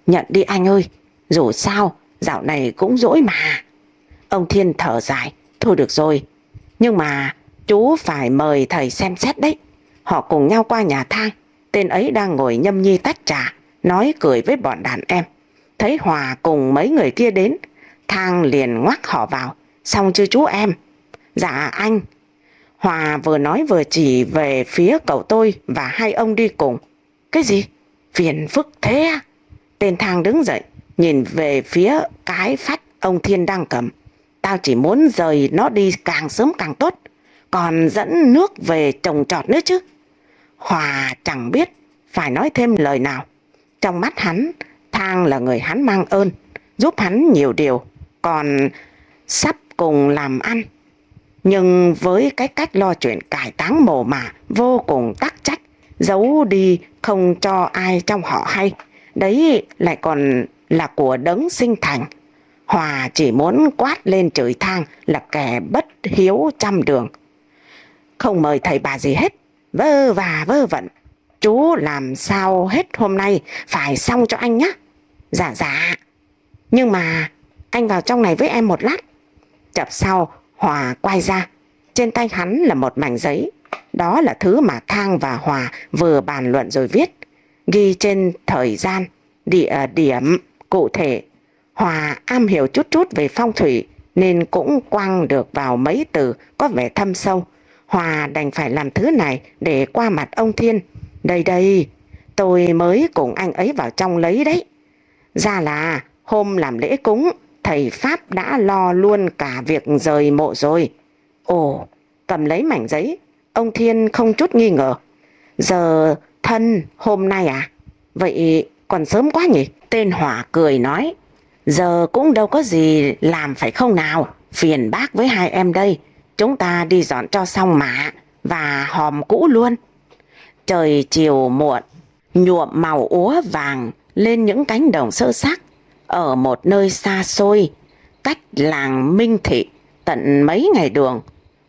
Nhận đi anh ơi, dù sao dạo này cũng dỗi mà. Ông Thiên thở dài. Thôi được rồi, nhưng mà chú phải mời thầy xem xét đấy. Họ cùng nhau qua nhà Thang. Tên ấy đang ngồi nhâm nhi tách trà, nói cười với bọn đàn em. Thấy Hòa cùng mấy người kia đến, Thang liền ngoắc họ vào. Xong chưa chú em? Dạ anh. Hòa vừa nói vừa chỉ về phía cậu tôi và hai ông đi cùng. Cái gì? Phiền phức thế à? Tên Thang đứng dậy, nhìn về phía cái phách ông Thiên đang cầm. Tao chỉ muốn rời nó đi càng sớm càng tốt, còn dẫn nước về trồng trọt nữa chứ. Hòa chẳng biết phải nói thêm lời nào. Trong mắt hắn, Thang là người hắn mang ơn, giúp hắn nhiều điều, còn sắp cùng làm ăn. Nhưng với cái cách lo chuyện cải táng mồ mả vô cùng tắc trách, giấu đi không cho ai trong họ hay, đấy lại còn là của đấng sinh thành. Hòa chỉ muốn quát lên chửi Thang là kẻ bất hiếu trăm đường. Không mời thầy bà gì hết, vơ và vơ vẩn. Chú làm sao hết hôm nay phải xong cho anh nhé. Dạ. Nhưng mà anh vào trong này với em một lát. Chập sau, Hòa quay ra. Trên tay hắn là một mảnh giấy. Đó là thứ mà Thang và Hòa vừa bàn luận rồi viết. Ghi trên thời gian, địa điểm cụ thể. Hòa am hiểu chút chút về phong thủy nên cũng quăng được vào mấy từ có vẻ thâm sâu. Hòa đành phải làm thứ này để qua mặt ông Thiên. Đây, tôi mới cùng anh ấy vào trong lấy đấy. Ra là hôm làm lễ cúng, thầy Pháp đã lo luôn cả việc rời mộ rồi. Ồ, cầm lấy mảnh giấy, ông Thiên không chút nghi ngờ. Giờ thân hôm nay à? Vậy còn sớm quá nhỉ? Tên Hòa cười nói. Giờ cũng đâu có gì làm phải không nào? Phiền bác với hai em đây. Chúng ta đi dọn cho xong mả và hòm cũ luôn. Trời chiều muộn, nhuộm màu úa vàng lên những cánh đồng xơ xác. Ở một nơi xa xôi, cách làng Minh Thị tận mấy ngày đường,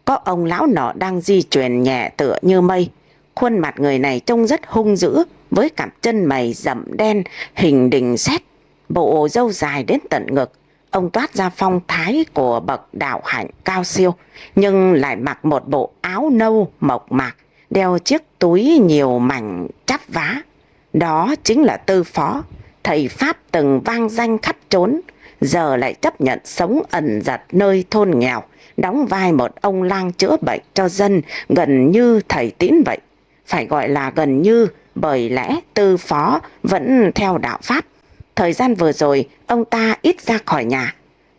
có ông lão nọ đang di chuyển nhẹ tựa như mây. Khuôn mặt người này trông rất hung dữ, với cặp chân mày rậm đen hình đình sét, bộ râu dài đến tận ngực. Ông toát ra phong thái của bậc đạo hạnh cao siêu, nhưng lại mặc một bộ áo nâu mộc mạc, đeo chiếc túi nhiều mảnh chắp vá. Đó chính là Tư Phó, thầy Pháp từng vang danh khắp trốn, giờ lại chấp nhận sống ẩn dật nơi thôn nghèo, đóng vai một ông lang chữa bệnh cho dân gần như thầy tín vậy. Phải gọi là gần như, bởi lẽ Tư Phó vẫn theo đạo Pháp. Thời gian vừa rồi, ông ta ít ra khỏi nhà.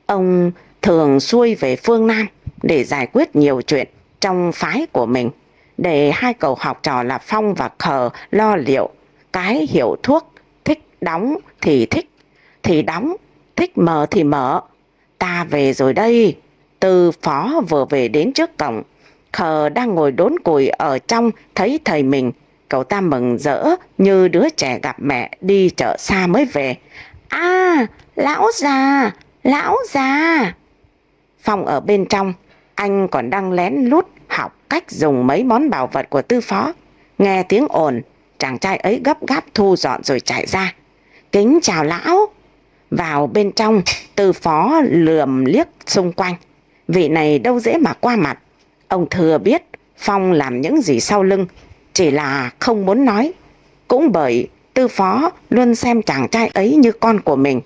Ông thường xuôi về phương Nam để giải quyết nhiều chuyện trong phái của mình, để hai cậu học trò là Phong và Khờ lo liệu cái hiệu thuốc, thích đóng thì đóng, thích mở thì mở. Ta về rồi đây. Tư phó vừa về đến trước cổng. Khờ đang ngồi đốn củi ở trong thấy thầy mình. Cậu ta mừng rỡ như đứa trẻ gặp mẹ đi chợ xa mới về. À, lão già, lão già. Phong ở bên trong, anh còn đang lén lút học cách dùng mấy món bảo vật của Tư phó. Nghe tiếng ồn, chàng trai ấy gấp gáp thu dọn rồi chạy ra. Kính chào lão. Vào bên trong, Tư phó lườm liếc xung quanh. Vị này đâu dễ mà qua mặt. Ông thừa biết Phong làm những gì sau lưng, chỉ là không muốn nói. Cũng bởi Tư phó luôn xem chàng trai ấy như con của mình.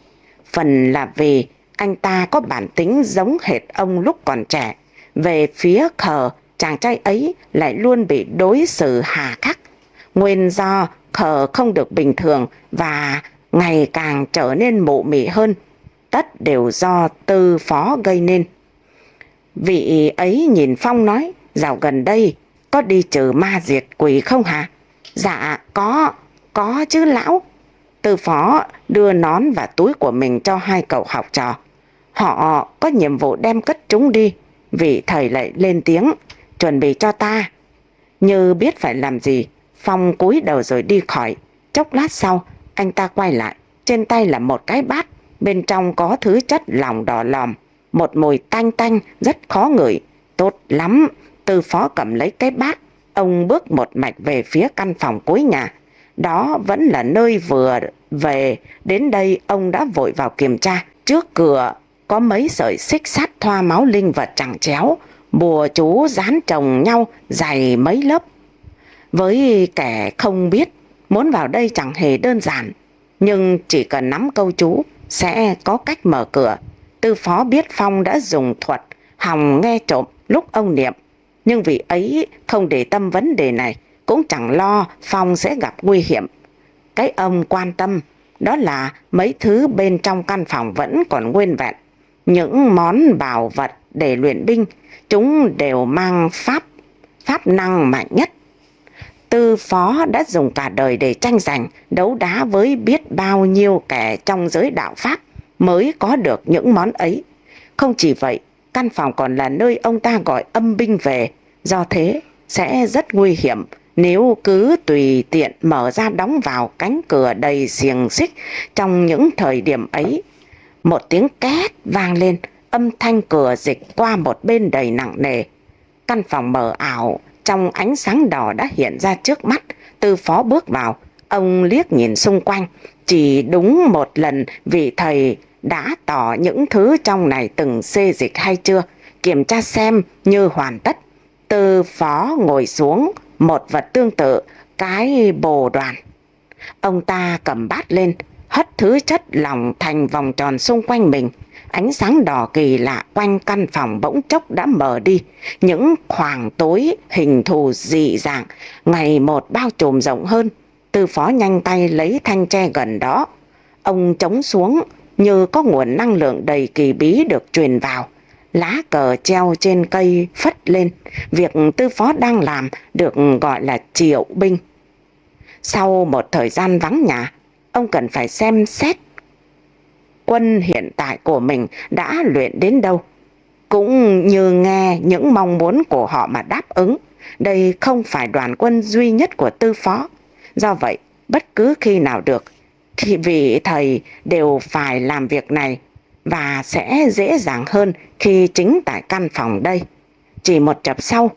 Phần là vì anh ta có bản tính giống hệt ông lúc còn trẻ. Về phía Khờ, chàng trai ấy lại luôn bị đối xử hà khắc. Nguyên do Khờ không được bình thường và ngày càng trở nên mụ mị hơn, tất đều do Tư phó gây nên. Vị ấy nhìn Phong nói, dạo gần đây có đi trừ ma diệt quỷ không hả? Dạ có chứ lão. Tư phó đưa nón và túi của mình cho hai cậu học trò. Họ có nhiệm vụ đem cất chúng đi. Vị thầy lại lên tiếng, chuẩn bị cho ta. Như biết phải làm gì, Phong cúi đầu rồi đi khỏi. Chốc lát sau, anh ta quay lại. Trên tay là một cái bát, bên trong có thứ chất lỏng đỏ lòm, một mùi tanh tanh rất khó ngửi. Tốt lắm. Tư phó cầm lấy cái bát. Ông bước một mạch về phía căn phòng cuối nhà. Đó vẫn là nơi vừa về. Đến đây ông đã vội vào kiểm tra. Trước cửa có mấy sợi xích sắt thoa máu linh vật chằng chéo, bùa chú dán chồng nhau dày mấy lớp. Với kẻ không biết, muốn vào đây chẳng hề đơn giản, nhưng chỉ cần nắm câu chú sẽ có cách mở cửa. Tư phó biết Phong đã dùng thuật hòng nghe trộm lúc ông niệm, nhưng vì ấy không để tâm vấn đề này, cũng chẳng lo Phong sẽ gặp nguy hiểm. Cái ông quan tâm đó là mấy thứ bên trong căn phòng vẫn còn nguyên vẹn. Những món bảo vật để luyện binh, chúng đều mang pháp năng mạnh nhất. Tư phó đã dùng cả đời để tranh giành, đấu đá với biết bao nhiêu kẻ trong giới đạo pháp mới có được những món ấy. Không chỉ vậy, căn phòng còn là nơi ông ta gọi âm binh về. Do thế sẽ rất nguy hiểm nếu cứ tùy tiện mở ra đóng vào cánh cửa đầy xiềng xích trong những thời điểm ấy. Một tiếng két vang lên, âm thanh cửa dịch qua một bên đầy nặng nề. Căn phòng mờ ảo trong ánh sáng đỏ đã hiện ra trước mắt. Tư phó bước vào, ông liếc nhìn xung quanh. Chỉ đúng một lần vị thầy đã tỏ những thứ trong này từng xê dịch hay chưa, kiểm tra xem như hoàn tất. Tư phó ngồi xuống một vật tương tự cái bồ đoàn. Ông ta cầm bát lên, hất thứ chất lỏng thành vòng tròn xung quanh mình. Ánh sáng đỏ kỳ lạ quanh căn phòng bỗng chốc đã mờ đi. Những khoảng tối hình thù dị dạng ngày một bao trùm rộng hơn. Tư phó nhanh tay lấy thanh tre gần đó. Ông chống xuống như có nguồn năng lượng đầy kỳ bí được truyền vào. Lá cờ treo trên cây phất lên. Việc tư phó đang làm được gọi là triệu binh. Sau một thời gian vắng nhà, ông cần phải xem xét quân hiện tại của mình đã luyện đến đâu, cũng như nghe những mong muốn của họ mà đáp ứng. Đây không phải đoàn quân duy nhất của tư phó. Do vậy, bất cứ khi nào được, thì vị thầy đều phải làm việc này, và sẽ dễ dàng hơn khi chính tại căn phòng đây. Chỉ một chập sau,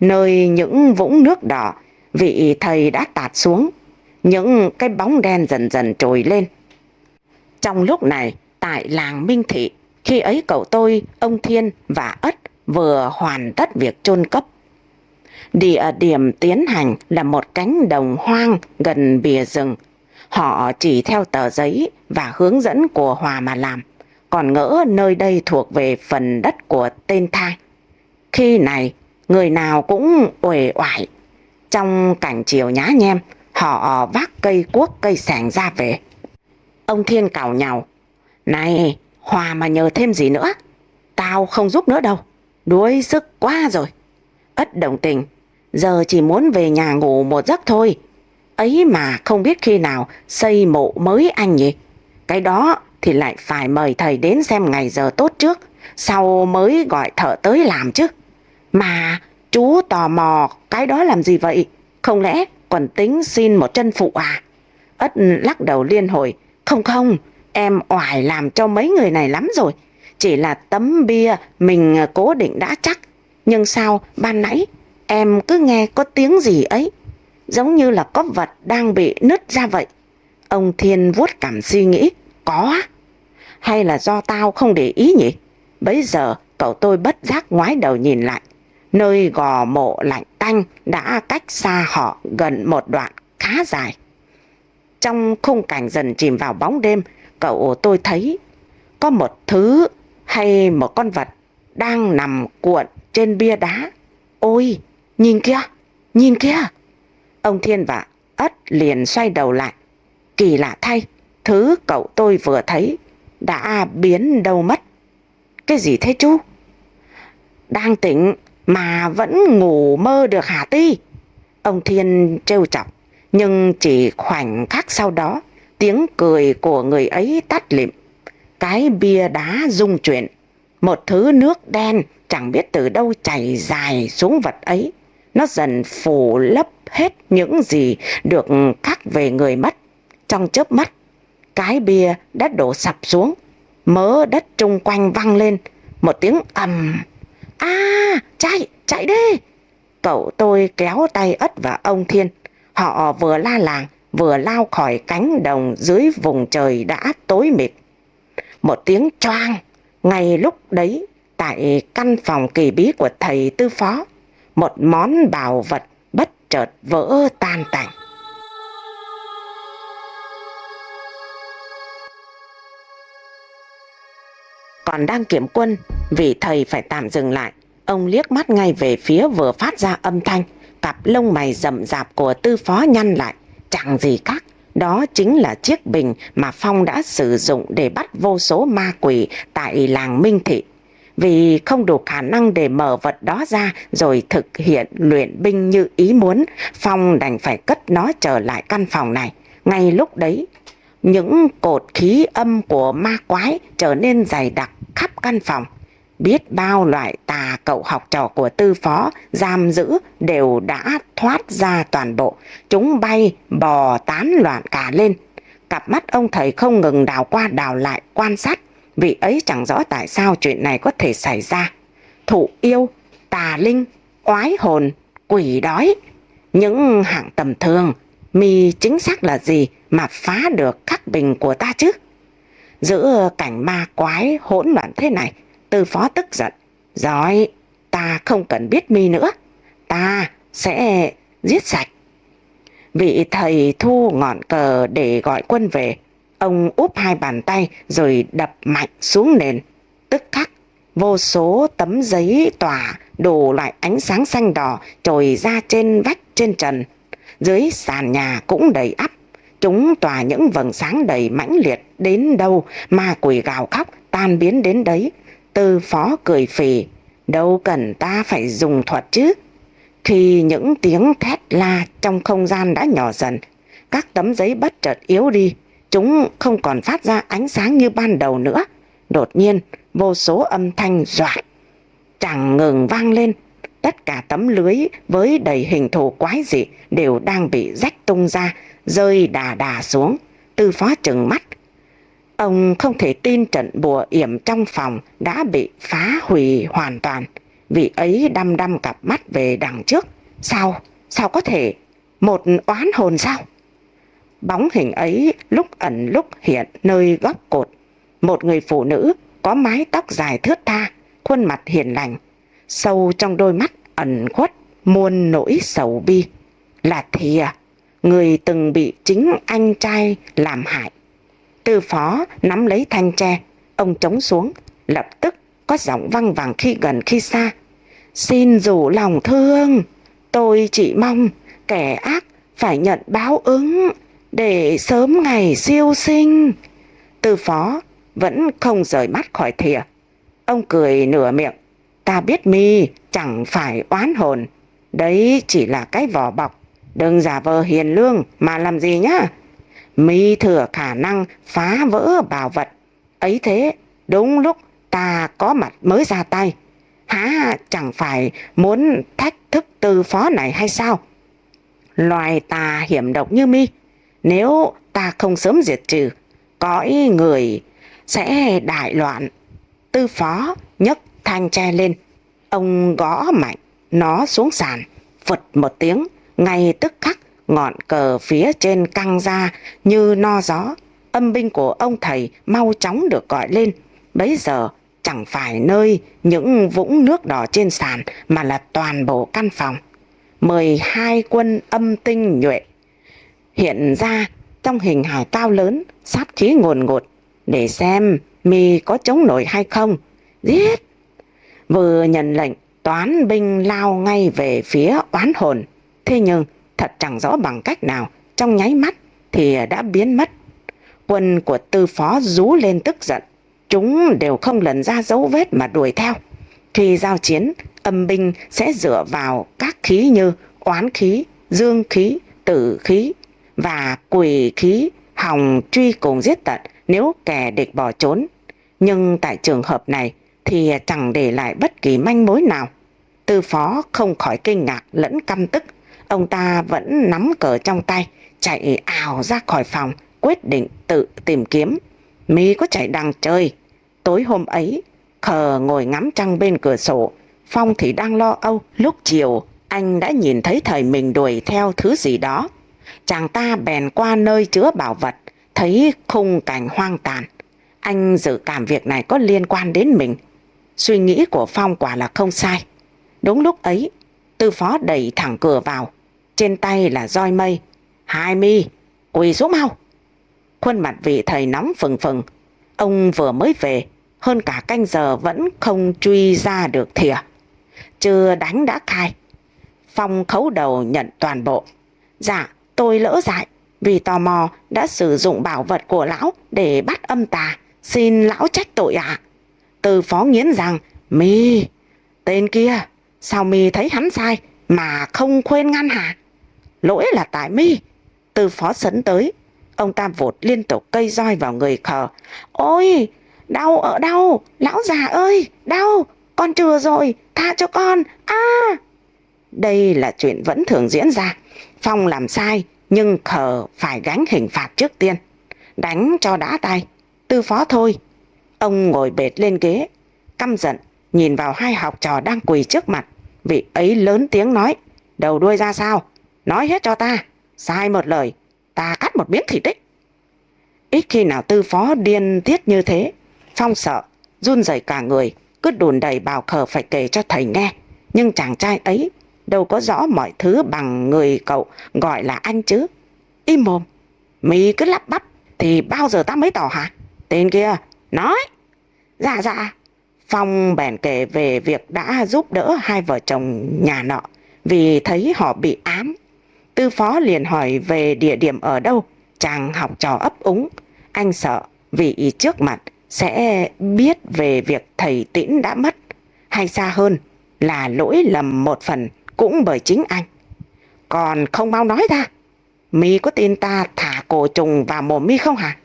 nơi những vũng nước đỏ, vị thầy đã tạt xuống. Những cái bóng đen dần dần trồi lên. Trong lúc này, tại làng Minh Thị, khi ấy cậu tôi, ông Thiên và Ất vừa hoàn tất việc chôn cất. Địa điểm tiến hành là một cánh đồng hoang gần bìa rừng. Họ chỉ theo tờ giấy và hướng dẫn của Hòa mà làm, còn ngỡ nơi đây thuộc về phần đất của tên Thang. Khi này, người nào cũng uể oải. Trong cảnh chiều nhá nhem, họ vác cây cuốc cây xẻng ra về. Ông Thiên càu nhàu: "Này, Hòa mà nhờ thêm gì nữa? Tao không giúp nữa đâu, đuối sức quá rồi." Ất đồng tình: "Giờ chỉ muốn về nhà ngủ một giấc thôi." Ấy mà không biết khi nào xây mộ mới anh nhỉ? Cái đó thì lại phải mời thầy đến xem ngày giờ tốt trước, sau mới gọi thợ tới làm chứ. Mà chú tò mò cái đó làm gì vậy? Không lẽ còn tính xin một chân phụ à? Ất lắc đầu liên hồi. Không không, em oải làm cho mấy người này lắm rồi. Chỉ là tấm bia mình cố định đã chắc. Nhưng sao ban nãy em cứ nghe có tiếng gì ấy, giống như là có vật đang bị nứt ra vậy. Ông Thiên vuốt cằm suy nghĩ. Có á? Hay là do tao không để ý nhỉ? Bấy giờ cậu tôi bất giác ngoái đầu nhìn lại. Nơi gò mộ lạnh tanh đã cách xa họ gần một đoạn khá dài. Trong khung cảnh dần chìm vào bóng đêm, cậu tôi thấy có một thứ hay một con vật đang nằm cuộn trên bia đá. Ôi, nhìn kìa, nhìn kìa. Ông Thiên và Ất liền xoay đầu lại. Kỳ lạ thay, thứ cậu tôi vừa thấy đã biến đâu mất. Cái gì thế chú? Đang tỉnh mà vẫn ngủ mơ được hả Ti? Ông Thiên trêu chọc, nhưng chỉ khoảnh khắc sau đó, tiếng cười của người ấy tắt lịm. Cái bia đá rung chuyển, một thứ nước đen chẳng biết từ đâu chảy dài xuống vật ấy. Nó dần phủ lấp hết những gì được khắc về người mất. Trong chớp mắt, cái bia đã đổ sập xuống, mớ đất chung quanh văng lên một tiếng ầm. Chạy, chạy đi! Cậu tôi kéo tay Ất và ông Thiên. Họ vừa la làng vừa lao khỏi cánh đồng dưới vùng trời đã tối mịt. Một tiếng choang. Ngay lúc đấy, tại căn phòng kỳ bí của thầy tư phó, một món bảo vật bất chợt vỡ tan tành. Còn đang kiểm quân, vì thầy phải tạm dừng lại, ông liếc mắt ngay về phía vừa phát ra âm thanh. Cặp lông mày rậm rạp của tư phó nhăn lại. Chẳng gì khác, đó chính là chiếc bình mà Phong đã sử dụng để bắt vô số ma quỷ tại làng Minh Thị. Vì không đủ khả năng để mở vật đó ra rồi thực hiện luyện binh như ý muốn, Phong đành phải cất nó trở lại căn phòng này. Ngay lúc đấy, những cột khí âm của ma quái trở nên dày đặc khắp căn phòng. Biết bao loại tà cậu học trò của tư phó giam giữ đều đã thoát ra toàn bộ. Chúng bay bò tán loạn cả lên. Cặp mắt ông thầy không ngừng đảo qua đảo lại quan sát. Vì ấy chẳng rõ tại sao chuyện này có thể xảy ra. Thụ yêu, tà linh, oái hồn, quỷ đói, những hạng tầm thường, mi chính xác là gì mà phá được khắc bình của ta chứ? Giữa cảnh ma quái hỗn loạn thế này, tư phó tức giận. Rồi, ta không cần biết mi nữa, ta sẽ giết sạch. Vị thầy thu ngọn cờ để gọi quân về. Ông úp hai bàn tay rồi đập mạnh xuống nền. Tức khắc, vô số tấm giấy tỏa đủ loại ánh sáng xanh đỏ trồi ra trên vách trên trần. Dưới sàn nhà cũng đầy ắp. Chúng tỏa những vầng sáng đầy mãnh liệt, đến đâu ma quỷ gào khóc tan biến đến đấy. Tư phó cười phì. Đâu cần ta phải dùng thuật chứ. Khi những tiếng thét la trong không gian đã nhỏ dần, các tấm giấy bất chợt yếu đi. Chúng không còn phát ra ánh sáng như ban đầu nữa. Đột nhiên, vô số âm thanh doạt chẳng ngừng vang lên. Tất cả tấm lưới với đầy hình thù quái dị đều đang bị rách tung ra, rơi đà đà xuống. Tư phó trừng mắt. Ông không thể tin trận bùa yểm trong phòng đã bị phá hủy hoàn toàn. Vị ấy đăm đăm cặp mắt về đằng trước. Sao có thể? Một oán hồn sao? Bóng hình ấy lúc ẩn lúc hiện nơi góc cột. Một người phụ nữ có mái tóc dài thướt tha, khuôn mặt hiền lành. Sâu trong đôi mắt ẩn khuất muôn nỗi sầu bi. Là Thìa, người từng bị chính anh trai làm hại. Tư phó nắm lấy thanh tre, ông chống xuống. Lập tức có giọng văng vẳng khi gần khi xa. Xin rủ lòng thương, tôi chỉ mong kẻ ác phải nhận báo ứng để sớm ngày siêu sinh. Tư phó vẫn không rời mắt khỏi Thìa. Ông cười nửa miệng. Ta biết mi chẳng phải oán hồn, đấy chỉ là cái vỏ bọc Đừng giả vờ hiền lương mà làm gì nhá. Mi thừa khả năng phá vỡ bảo vật. Ấy thế, đúng lúc ta có mặt mới ra tay. Há chẳng phải muốn thách thức Tư Phó này hay sao? Loài tà hiểm độc như mi, nếu ta không sớm diệt trừ, cõi người sẽ đại loạn. Tư Phó nhấc thanh tre lên, ông gõ mạnh nó xuống sàn, phật một tiếng, ngay tức khắc ngọn cờ phía trên căng ra như no gió. Âm binh của ông thầy mau chóng được gọi lên. Bấy giờ chẳng phải nơi những vũng nước đỏ trên sàn mà là toàn bộ căn phòng. 12 quân âm tinh nhuệ hiện ra trong hình hài cao lớn, sát khí ngồn ngột, để xem mi có chống nổi hay không. Giết! Vừa nhận lệnh, toán binh lao ngay về phía oán hồn. Thế nhưng thật chẳng rõ bằng cách nào, trong nháy mắt thì đã biến mất. Quân của Tư Phó rú lên tức giận, chúng đều không lần ra dấu vết mà đuổi theo. Khi giao chiến, âm binh sẽ dựa vào các khí như oán khí, dương khí, tử khí và quỷ khí hòng truy cùng giết tận nếu kẻ địch bỏ trốn. Nhưng tại trường hợp này thì chẳng để lại bất kỳ manh mối nào. Tư Phó không khỏi kinh ngạc lẫn căm tức. Ông ta vẫn nắm cờ trong tay, chạy ào ra khỏi phòng, quyết định tự tìm kiếm. Mi có chạy đằng trời. Tối hôm ấy, Khờ ngồi ngắm trăng bên cửa sổ, Phong thì đang lo âu. Lúc chiều, anh đã nhìn thấy thầy mình đuổi theo thứ gì đó. Chàng ta bèn qua nơi chứa bảo vật, thấy khung cảnh hoang tàn. Anh dự cảm việc này có liên quan đến mình. Suy nghĩ của Phong quả là không sai. Đúng lúc ấy, Tư Phó đẩy thẳng cửa vào, trên tay là roi mây. Hai mi, quỳ xuống mau. Khuôn mặt vị thầy nóng phừng phừng. Ông vừa mới về, hơn cả canh giờ vẫn không truy ra được thìa. Chưa đánh đã khai. Phong khấu đầu nhận toàn bộ. Dạ, tôi lỡ dại, vì tò mò đã sử dụng bảo vật của lão để bắt âm tà, xin lão trách tội ạ. Tư Phó nghiến rằng, mi, tên kia, sao mi thấy hắn sai mà không khuyên ngăn hả? Lỗi là tại mi. Tư Phó sấn tới, ông ta vụt liên tục cây roi vào người Khờ. Ôi, đau ở đâu, lão già ơi, đau, con chừa rồi, tha cho con, Đây là chuyện vẫn thường diễn ra. Phong làm sai, nhưng Khờ phải gánh hình phạt trước tiên. Đánh cho đã tay. Tư Phó thôi. Ông ngồi bệt lên ghế, căm giận nhìn vào hai học trò đang quỳ trước mặt. Vị ấy lớn tiếng nói, đầu đuôi ra sao? Nói hết cho ta. Sai một lời, ta cắt một miếng thịt đấy. Ít khi nào Tư Phó điên tiết như thế. Phong sợ, run rẩy cả người, cứ đùn đẩy bảo Khờ phải kể cho thầy nghe. Nhưng chàng trai ấy đâu có rõ mọi thứ bằng người cậu gọi là anh chứ. Im mồm, mày cứ lắp bắp thì bao giờ ta mới tỏ hả? Tên kia, nói. Dạ dạ. Phong bèn kể về việc đã giúp đỡ hai vợ chồng nhà nọ vì thấy họ bị ám. Tư Phó liền hỏi về địa điểm ở đâu. Chàng học trò ấp úng. Anh sợ vì trước mặt sẽ biết về việc thầy Tĩnh đã mất, hay xa hơn là lỗi lầm một phần cũng bởi chính anh. Còn không mau nói ra, mi có tin ta thả cổ trùng vào mồm mi không hả?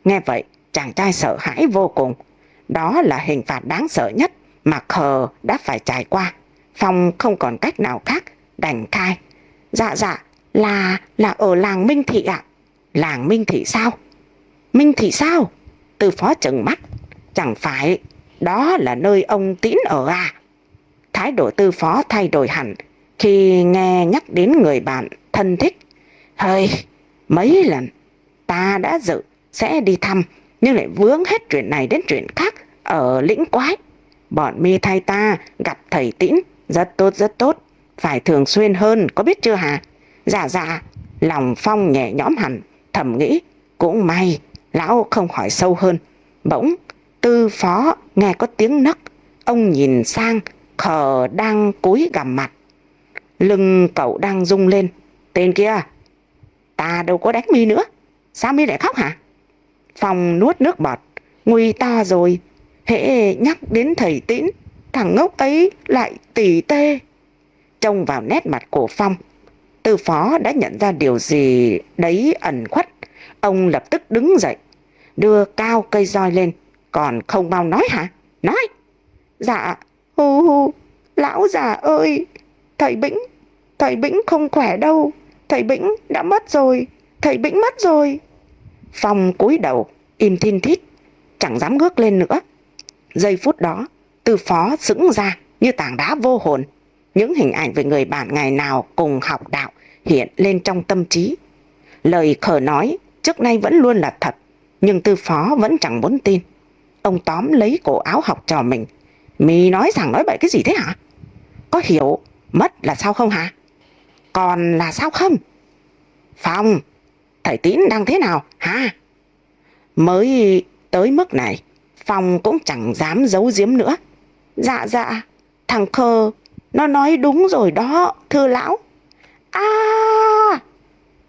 Nghe vậy, chàng trai sợ hãi vô cùng. Đó là hình phạt đáng sợ nhất mà Khờ đã phải trải qua. Phong không còn cách nào khác, đành khai. Dạ dạ, là ở làng Minh Thị ạ. Làng Minh Thị sao? Minh Thị sao? Tư Phó trừng mắt. Chẳng phải đó là nơi ông Tĩnh ở à? Thái độ Tư Phó thay đổi hẳn khi nghe nhắc đến người bạn thân thích. Hơi, mấy lần ta đã dự sẽ đi thăm, nhưng lại vướng hết chuyện này đến chuyện khác ở lĩnh Quái. Bọn mi thay ta gặp thầy Tĩnh rất tốt rất tốt, phải thường xuyên hơn, có biết chưa hả? Dạ dạ. Lòng Phong nhẹ nhõm hẳn, thầm nghĩ cũng may lão không hỏi sâu hơn. Bỗng Tư Phó nghe có tiếng nấc. Ông nhìn sang Khờ đang cúi gằm mặt. Lưng cậu đang rung lên. Tên kia, ta đâu có đánh mi nữa, sao mi lại khóc hả? Phong nuốt nước bọt. Nguy to rồi, hễ nhắc đến thầy Tĩnh, thằng ngốc ấy lại tỉ tê. Trông vào nét mặt của Phong, Tư Phó đã nhận ra điều gì đấy ẩn khuất. Ông lập tức đứng dậy, đưa cao cây roi lên. Còn không mau nói hả? Nói! Dạ, hu hu, lão già ơi, thầy Bĩnh không khỏe đâu. Thầy Bĩnh đã mất rồi, thầy Bĩnh mất rồi. Phong cúi đầu, im thin thít, chẳng dám ngước lên nữa. Giây phút đó, Tư Phó sững ra như tảng đá vô hồn. Những hình ảnh về người bạn ngày nào cùng học đạo hiện lên trong tâm trí. Lời khờ nói trước nay vẫn luôn là thật, nhưng Tư Phó vẫn chẳng muốn tin. Ông tóm lấy cổ áo học trò mình. "Mi nói rằng nói bậy cái gì thế hả? Có hiểu mất là sao không hả? Còn là sao không? Phong, thầy Tín đang thế nào hả?" Mới tới mức này, Phong cũng chẳng dám giấu giếm nữa. Dạ, thằng khờ nó nói đúng rồi đó, thưa lão." "A!"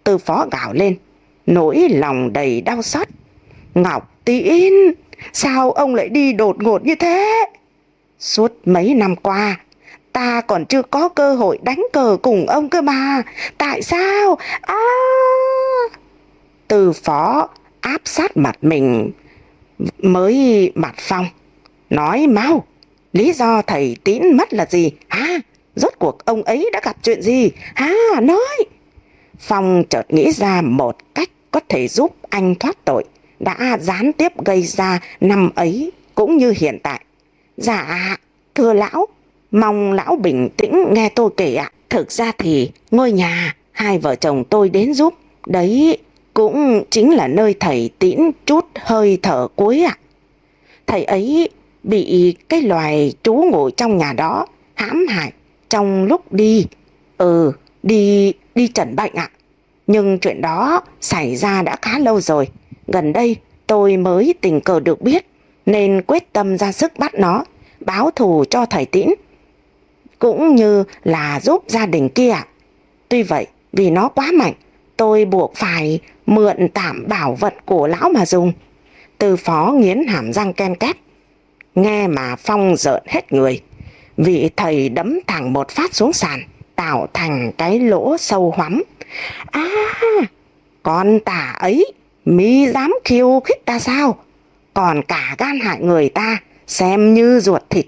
Tư Phó gào lên, nỗi lòng đầy đau xót. "Ngọc Tín, sao ông lại đi đột ngột như thế? Suốt mấy năm qua, ta còn chưa có cơ hội đánh cờ cùng ông cơ mà. Tại sao?" Tư Phó áp sát mặt mình mới mặt Phong. "Nói mau, lý do thầy Tín mất là gì hả? Rốt cuộc ông ấy đã gặp chuyện gì hả? Nói!" Phong chợt nghĩ ra một cách có thể giúp anh thoát tội đã gián tiếp gây ra năm ấy cũng như hiện tại. "Dạ, thưa lão, mong lão bình tĩnh nghe tôi kể ạ. Thực ra thì ngôi nhà hai vợ chồng tôi đến giúp đấy cũng chính là nơi thầy Tín trút hơi thở cuối ạ. Thầy ấy bị cái loài trú ngụ trong nhà đó hãm hại trong lúc đi chẩn bệnh ạ. Nhưng chuyện đó xảy ra đã khá lâu rồi. Gần đây tôi mới tình cờ được biết nên quyết tâm ra sức bắt nó, báo thù cho thầy Tín cũng như là giúp gia đình kia ạ. Tuy vậy, vì nó quá mạnh, tôi buộc phải mượn tạm bảo vật của lão mà dùng." Tư Phó nghiến hàm răng ken két. Nghe mà Phong rợn hết người. Vị thầy đấm thẳng một phát xuống sàn, tạo thành cái lỗ sâu hoắm. Con tà ấy, mi dám khiêu khích ta sao? Còn cả gan hại người ta, xem như ruột thịt.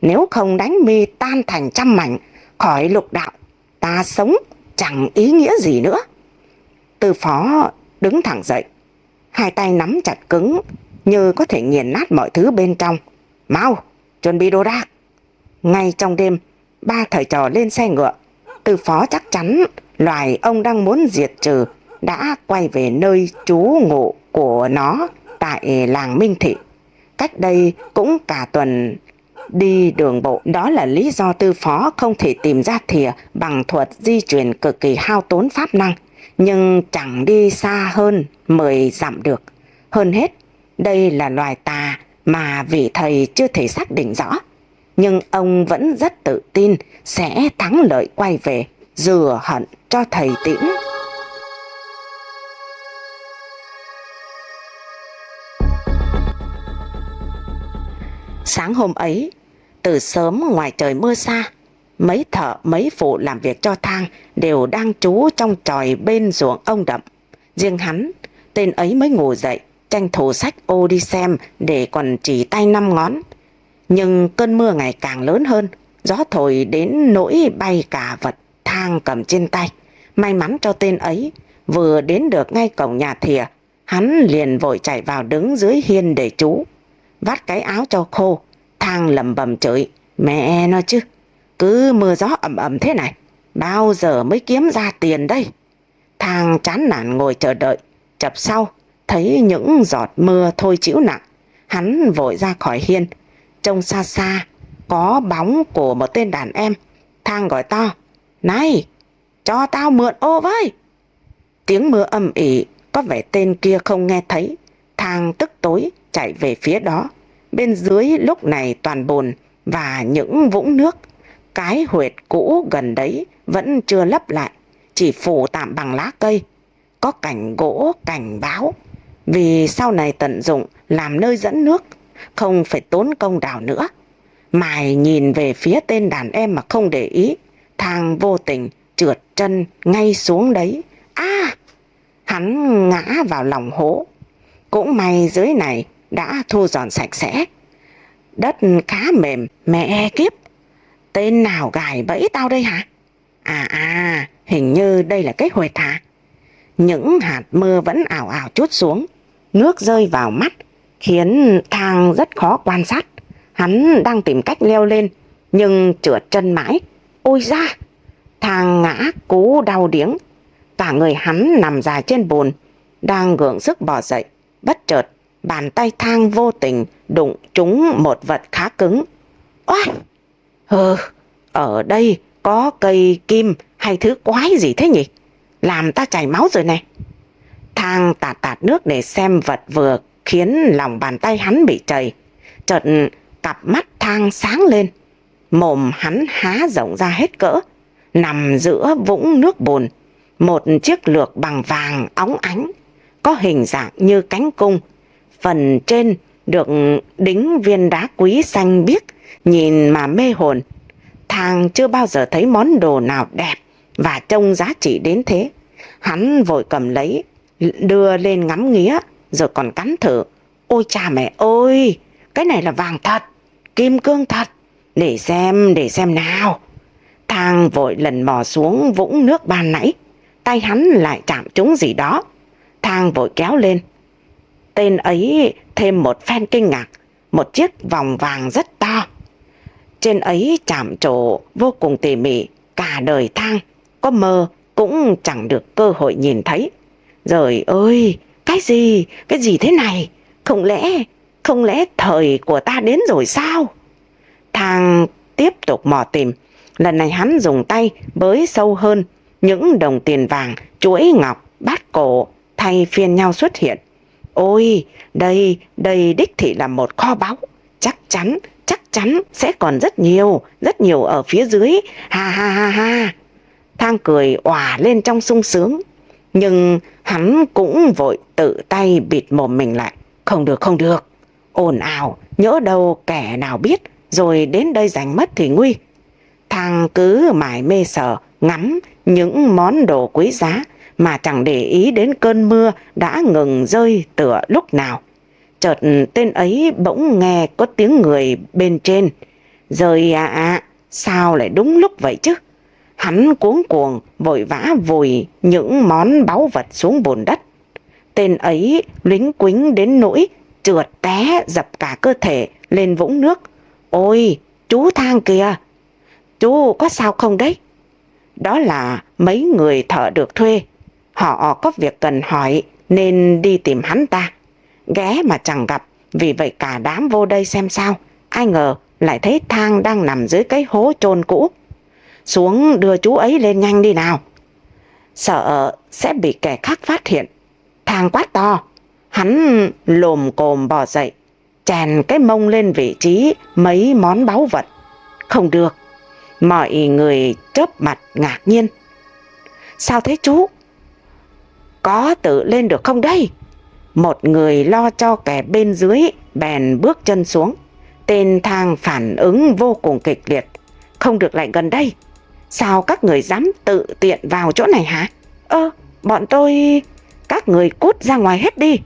Nếu không đánh mi tan thành trăm mảnh khỏi lục đạo, ta sống chẳng ý nghĩa gì nữa." Tư Phó đứng thẳng dậy, hai tay nắm chặt cứng như có thể nghiền nát mọi thứ bên trong. "Mau, chuẩn bị đồ đạc." Ngay trong đêm, ba thầy trò lên xe ngựa. Tư Phó chắc chắn loài ông đang muốn diệt trừ đã quay về nơi trú ngụ của nó tại làng Minh Thị. Cách đây cũng cả tuần đi đường bộ. Đó là lý do Tư Phó không thể tìm ra thìa bằng thuật di chuyển cực kỳ hao tốn pháp năng, nhưng chẳng đi xa hơn 10 dặm được. Hơn hết, đây là loài tà mà vị thầy chưa thể xác định rõ, nhưng ông vẫn rất tự tin sẽ thắng lợi quay về, rửa hận cho thầy Tín. Sáng hôm ấy, từ sớm ngoài trời mưa xa, mấy thợ mấy phụ làm việc cho Thang đều đang trú trong chòi bên ruộng ông Đậm. Riêng hắn, tên ấy mới ngủ dậy, tranh thủ xách ô đi xem để còn chỉ tay 5 ngón. Nhưng cơn mưa ngày càng lớn hơn, gió thổi đến nỗi bay cả vật Thang cầm trên tay. May mắn cho tên ấy, vừa đến được ngay cổng nhà thìa, hắn liền vội chạy vào đứng dưới hiên để trú. Vắt cái áo cho khô, Thang lẩm bẩm chửi: "Mẹ nó chứ, cứ mưa gió ẩm ẩm thế này, bao giờ mới kiếm ra tiền đây?" Thang chán nản ngồi chờ đợi. Chập sau, thấy những giọt mưa thôi chịu nặng, hắn vội ra khỏi hiên. Trông xa xa có bóng của một tên đàn em. Thang gọi to: "Này, cho tao mượn ô với!" Tiếng mưa âm ỉ, có vẻ tên kia không nghe thấy. Thang tức tối chạy về phía đó. Bên dưới lúc này toàn bùn và những vũng nước. Cái huyệt cũ gần đấy vẫn chưa lấp lại, chỉ phủ tạm bằng lá cây. Có cành gỗ cảnh báo, vì sau này tận dụng làm nơi dẫn nước, không phải tốn công đào nữa. Mài nhìn về phía tên đàn em mà không để ý, Thang vô tình trượt chân ngay xuống đấy. Hắn ngã vào lòng hố. Cũng may dưới này đã thu dọn sạch sẽ. Đất khá mềm, mẹ kiếp. Tên nào gài bẫy tao đây hả? Hình như đây là cái huệt hả? Những hạt mưa vẫn ảo ảo trút xuống. Nước rơi vào mắt khiến Thang rất khó quan sát. Hắn đang tìm cách leo lên nhưng trượt chân mãi. Ôi da! Thang ngã cú đau điếng. Cả người hắn nằm dài trên bùn, đang gượng sức bò dậy. Bất chợt bàn tay Thang vô tình đụng trúng một vật khá cứng. Oai! Ở đây có cây kim hay thứ quái gì thế nhỉ? Làm ta chảy máu rồi này. Thang tạt nước để xem vật vừa khiến lòng bàn tay hắn bị chảy. Chợt cặp mắt Thang sáng lên. Mồm hắn há rộng ra hết cỡ. Nằm giữa vũng nước bùn, một chiếc lược bằng vàng óng ánh, có hình dạng như cánh cung. Phần trên được đính viên đá quý xanh biếc, nhìn mà mê hồn. Thang chưa bao giờ thấy món đồ nào đẹp và trông giá trị đến thế. Hắn vội cầm lấy, đưa lên ngắm nghía, rồi còn cắn thử. Ôi cha mẹ ơi, cái này là vàng thật, kim cương thật. Để xem nào. Thang vội lần mò xuống vũng nước ban nãy. Tay hắn lại chạm trúng gì đó. Thang vội kéo lên. Tên ấy thêm một phen kinh ngạc. Một chiếc vòng vàng rất to. Trên ấy chạm trổ vô cùng tỉ mỉ. Cả đời Thang có mơ cũng chẳng được cơ hội nhìn thấy. Trời ơi, cái gì thế này? Không lẽ thời của ta đến rồi sao? Thang tiếp tục mò tìm. Lần này hắn dùng tay bới sâu hơn. Những đồng tiền vàng, chuỗi ngọc, bát cổ thay phiên nhau xuất hiện. Ôi, đây đích thị là một kho báu. Chắc chắn sẽ còn rất nhiều ở phía dưới. Ha. Thang cười òa lên trong sung sướng. Nhưng hắn cũng vội tự tay bịt mồm mình lại. Không được. Ồn ào, nhỡ đâu kẻ nào biết rồi đến đây giành mất thì nguy. Thang cứ mải mê sờ ngắm những món đồ quý giá mà chẳng để ý đến cơn mưa đã ngừng rơi tựa lúc nào. Chợt tên ấy bỗng nghe có tiếng người bên trên. Rơi sao lại đúng lúc vậy chứ? Hắn cuống cuồng vội vã vùi những món báu vật xuống bùn đất. Tên ấy lính quính đến nỗi trượt té dập cả cơ thể lên vũng nước. Ôi, chú Thang kìa! Chú có sao không đấy? Đó là mấy người thợ được thuê. Họ có việc cần hỏi nên đi tìm hắn ta. Ghé mà chẳng gặp, vì vậy cả đám vô đây xem sao. Ai ngờ lại thấy Thang đang nằm dưới cái hố chôn cũ. Xuống đưa chú ấy lên nhanh đi nào. Sợ sẽ bị kẻ khác phát hiện. Thang quát to. Hắn lồm cồm bò dậy, chèn cái mông lên vị trí mấy món báu vật. Không được. Mọi người chớp mặt ngạc nhiên. Sao thế chú? Có tự lên được không đây? Một người lo cho kẻ bên dưới bèn bước chân xuống. Tên Thang phản ứng vô cùng kịch liệt. Không được lại gần đây. Sao các người dám tự tiện vào chỗ này hả? Bọn tôi... Các người cút ra ngoài hết đi.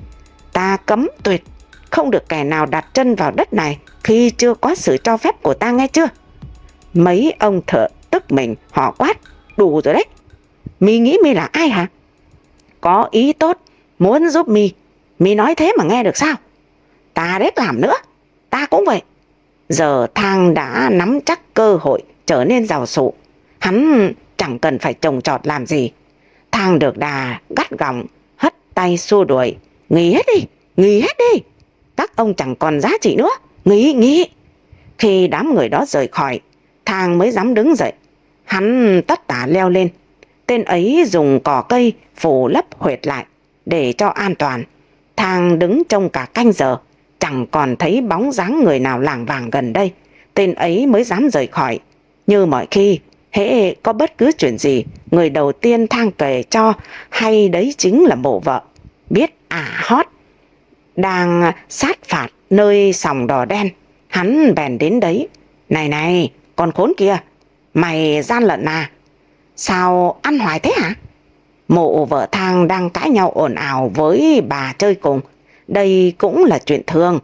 Ta cấm tuyệt. Không được kẻ nào đặt chân vào đất này khi chưa có sự cho phép của ta, nghe chưa? Mấy ông thợ tức mình, họ quát. Đủ rồi đấy. Mi nghĩ mi là ai hả? Có ý tốt muốn giúp mi. Mi nói thế mà nghe được sao? Ta đếch làm nữa. Ta cũng vậy. Giờ Thang đã nắm chắc cơ hội trở nên giàu sụ. Hắn chẳng cần phải trồng trọt làm gì. Thang được đà gắt gỏng, hất tay xua đuổi. Nghỉ hết đi. Các ông chẳng còn giá trị nữa. Nghỉ. Khi đám người đó rời khỏi, Thang mới dám đứng dậy. Hắn tất tả leo lên. Tên ấy dùng cỏ cây phủ lấp huệt lại để cho an toàn. Thang đứng trông cả canh giờ, chẳng còn thấy bóng dáng người nào lảng vảng gần đây. Tên ấy mới dám rời khỏi. Như mọi khi, hễ có bất cứ chuyện gì, người đầu tiên Thang kể cho hay đấy chính là mộ vợ. Biết hót đang sát phạt nơi sòng đỏ đen, hắn bèn đến đấy. Này, con khốn kia, mày gian lận à? Sao ăn hoài thế hả? Mụ vợ Thang đang cãi nhau ồn ào với bà chơi cùng. Đây cũng là chuyện thường.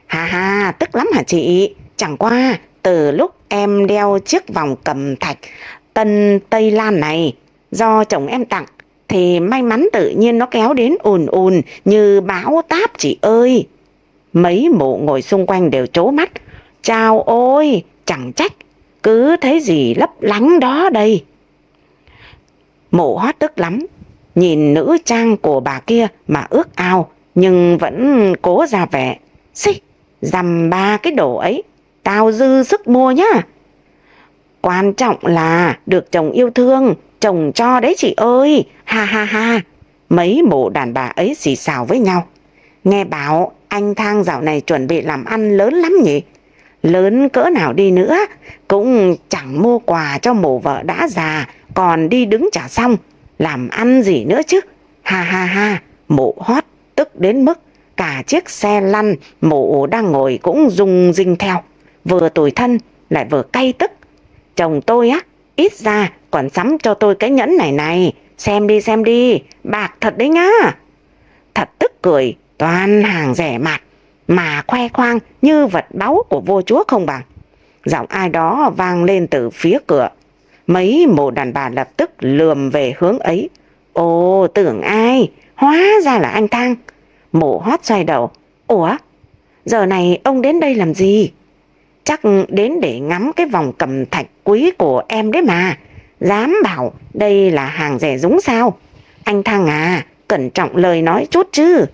Ha ha, tức lắm hả chị? Chẳng qua từ lúc em đeo chiếc vòng cầm thạch Tân Tây Lan này do chồng em tặng thì may mắn tự nhiên nó kéo đến ùn ùn như bão táp chị ơi. Mấy mụ ngồi xung quanh đều trố mắt. Chao ôi, chẳng trách, cứ thấy gì lấp lánh đó đây. Mụ Hót tức lắm, nhìn nữ trang của bà kia mà ước ao, nhưng vẫn cố ra vẻ. Xích, dằm ba cái đồ ấy, tao dư sức mua nhá. Quan trọng là được chồng yêu thương, chồng cho đấy chị ơi, ha ha ha. Mấy mụ đàn bà ấy xì xào với nhau. Nghe bảo anh Thang dạo này chuẩn bị làm ăn lớn lắm nhỉ? Lớn cỡ nào đi nữa cũng chẳng mua quà cho mụ vợ đã già, còn đi đứng trả xong, làm ăn gì nữa chứ. Ha ha ha, mụ Hót tức đến mức cả chiếc xe lăn mụ đang ngồi cũng rung rinh theo, vừa tủi thân lại vừa cay tức. Chồng tôi á, ít ra còn sắm cho tôi cái nhẫn này này, xem đi, bạc thật đấy nhá. Thật tức cười, toàn hàng rẻ mạt mà khoe khoang như vật báu của vua chúa không bằng. Giọng ai đó vang lên từ phía cửa. Mấy mụ đàn bà lập tức lườm về hướng ấy. Ồ, tưởng ai, hóa ra là anh Thang. Mụ Hót xoay đầu. Ủa, giờ này ông đến đây làm gì? Chắc đến để ngắm cái vòng cầm thạch quý của em đấy mà. Dám bảo đây là hàng rẻ rúng sao? Anh Thang à, cẩn trọng lời nói chút chứ,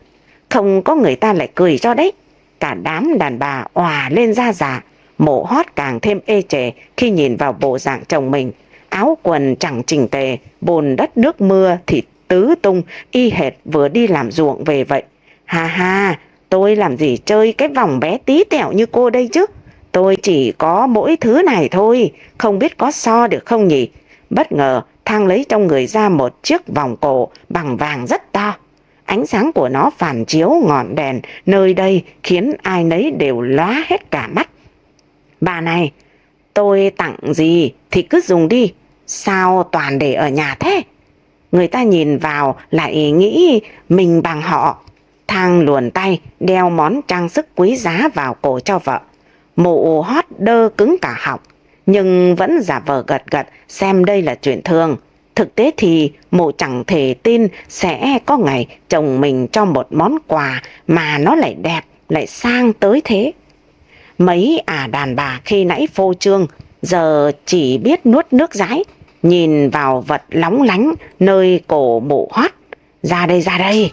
không có người ta lại cười cho đấy. Cả đám đàn bà òa lên ra giả. Mụ Hót càng thêm ê chề khi nhìn vào bộ dạng chồng mình. Áo quần chẳng chỉnh tề, bùn đất nước mưa thì tứ tung, y hệt vừa đi làm ruộng về vậy. Ha ha, tôi làm gì chơi cái vòng bé tí tẹo như cô đây chứ. Tôi chỉ có mỗi thứ này thôi, không biết có so được không nhỉ? Bất ngờ Thang lấy trong người ra một chiếc vòng cổ bằng vàng rất to. Ánh sáng của nó phản chiếu ngọn đèn nơi đây khiến ai nấy đều lóa hết cả mắt. Bà này, tôi tặng gì thì cứ dùng đi, sao toàn để ở nhà thế? Người ta nhìn vào lại nghĩ mình bằng họ. Thang luồn tay đeo món trang sức quý giá vào cổ cho vợ. Mụ Hót đơ cứng cả họng, nhưng vẫn giả vờ gật gật xem đây là chuyện thường. Thực tế thì mụ chẳng thể tin sẽ có ngày chồng mình cho một món quà mà nó lại đẹp, lại sang tới thế. Mấy đàn bà khi nãy phô trương giờ chỉ biết nuốt nước dãi, nhìn vào vật lóng lánh nơi cổ mụ Hót. Ra đây, ra đây.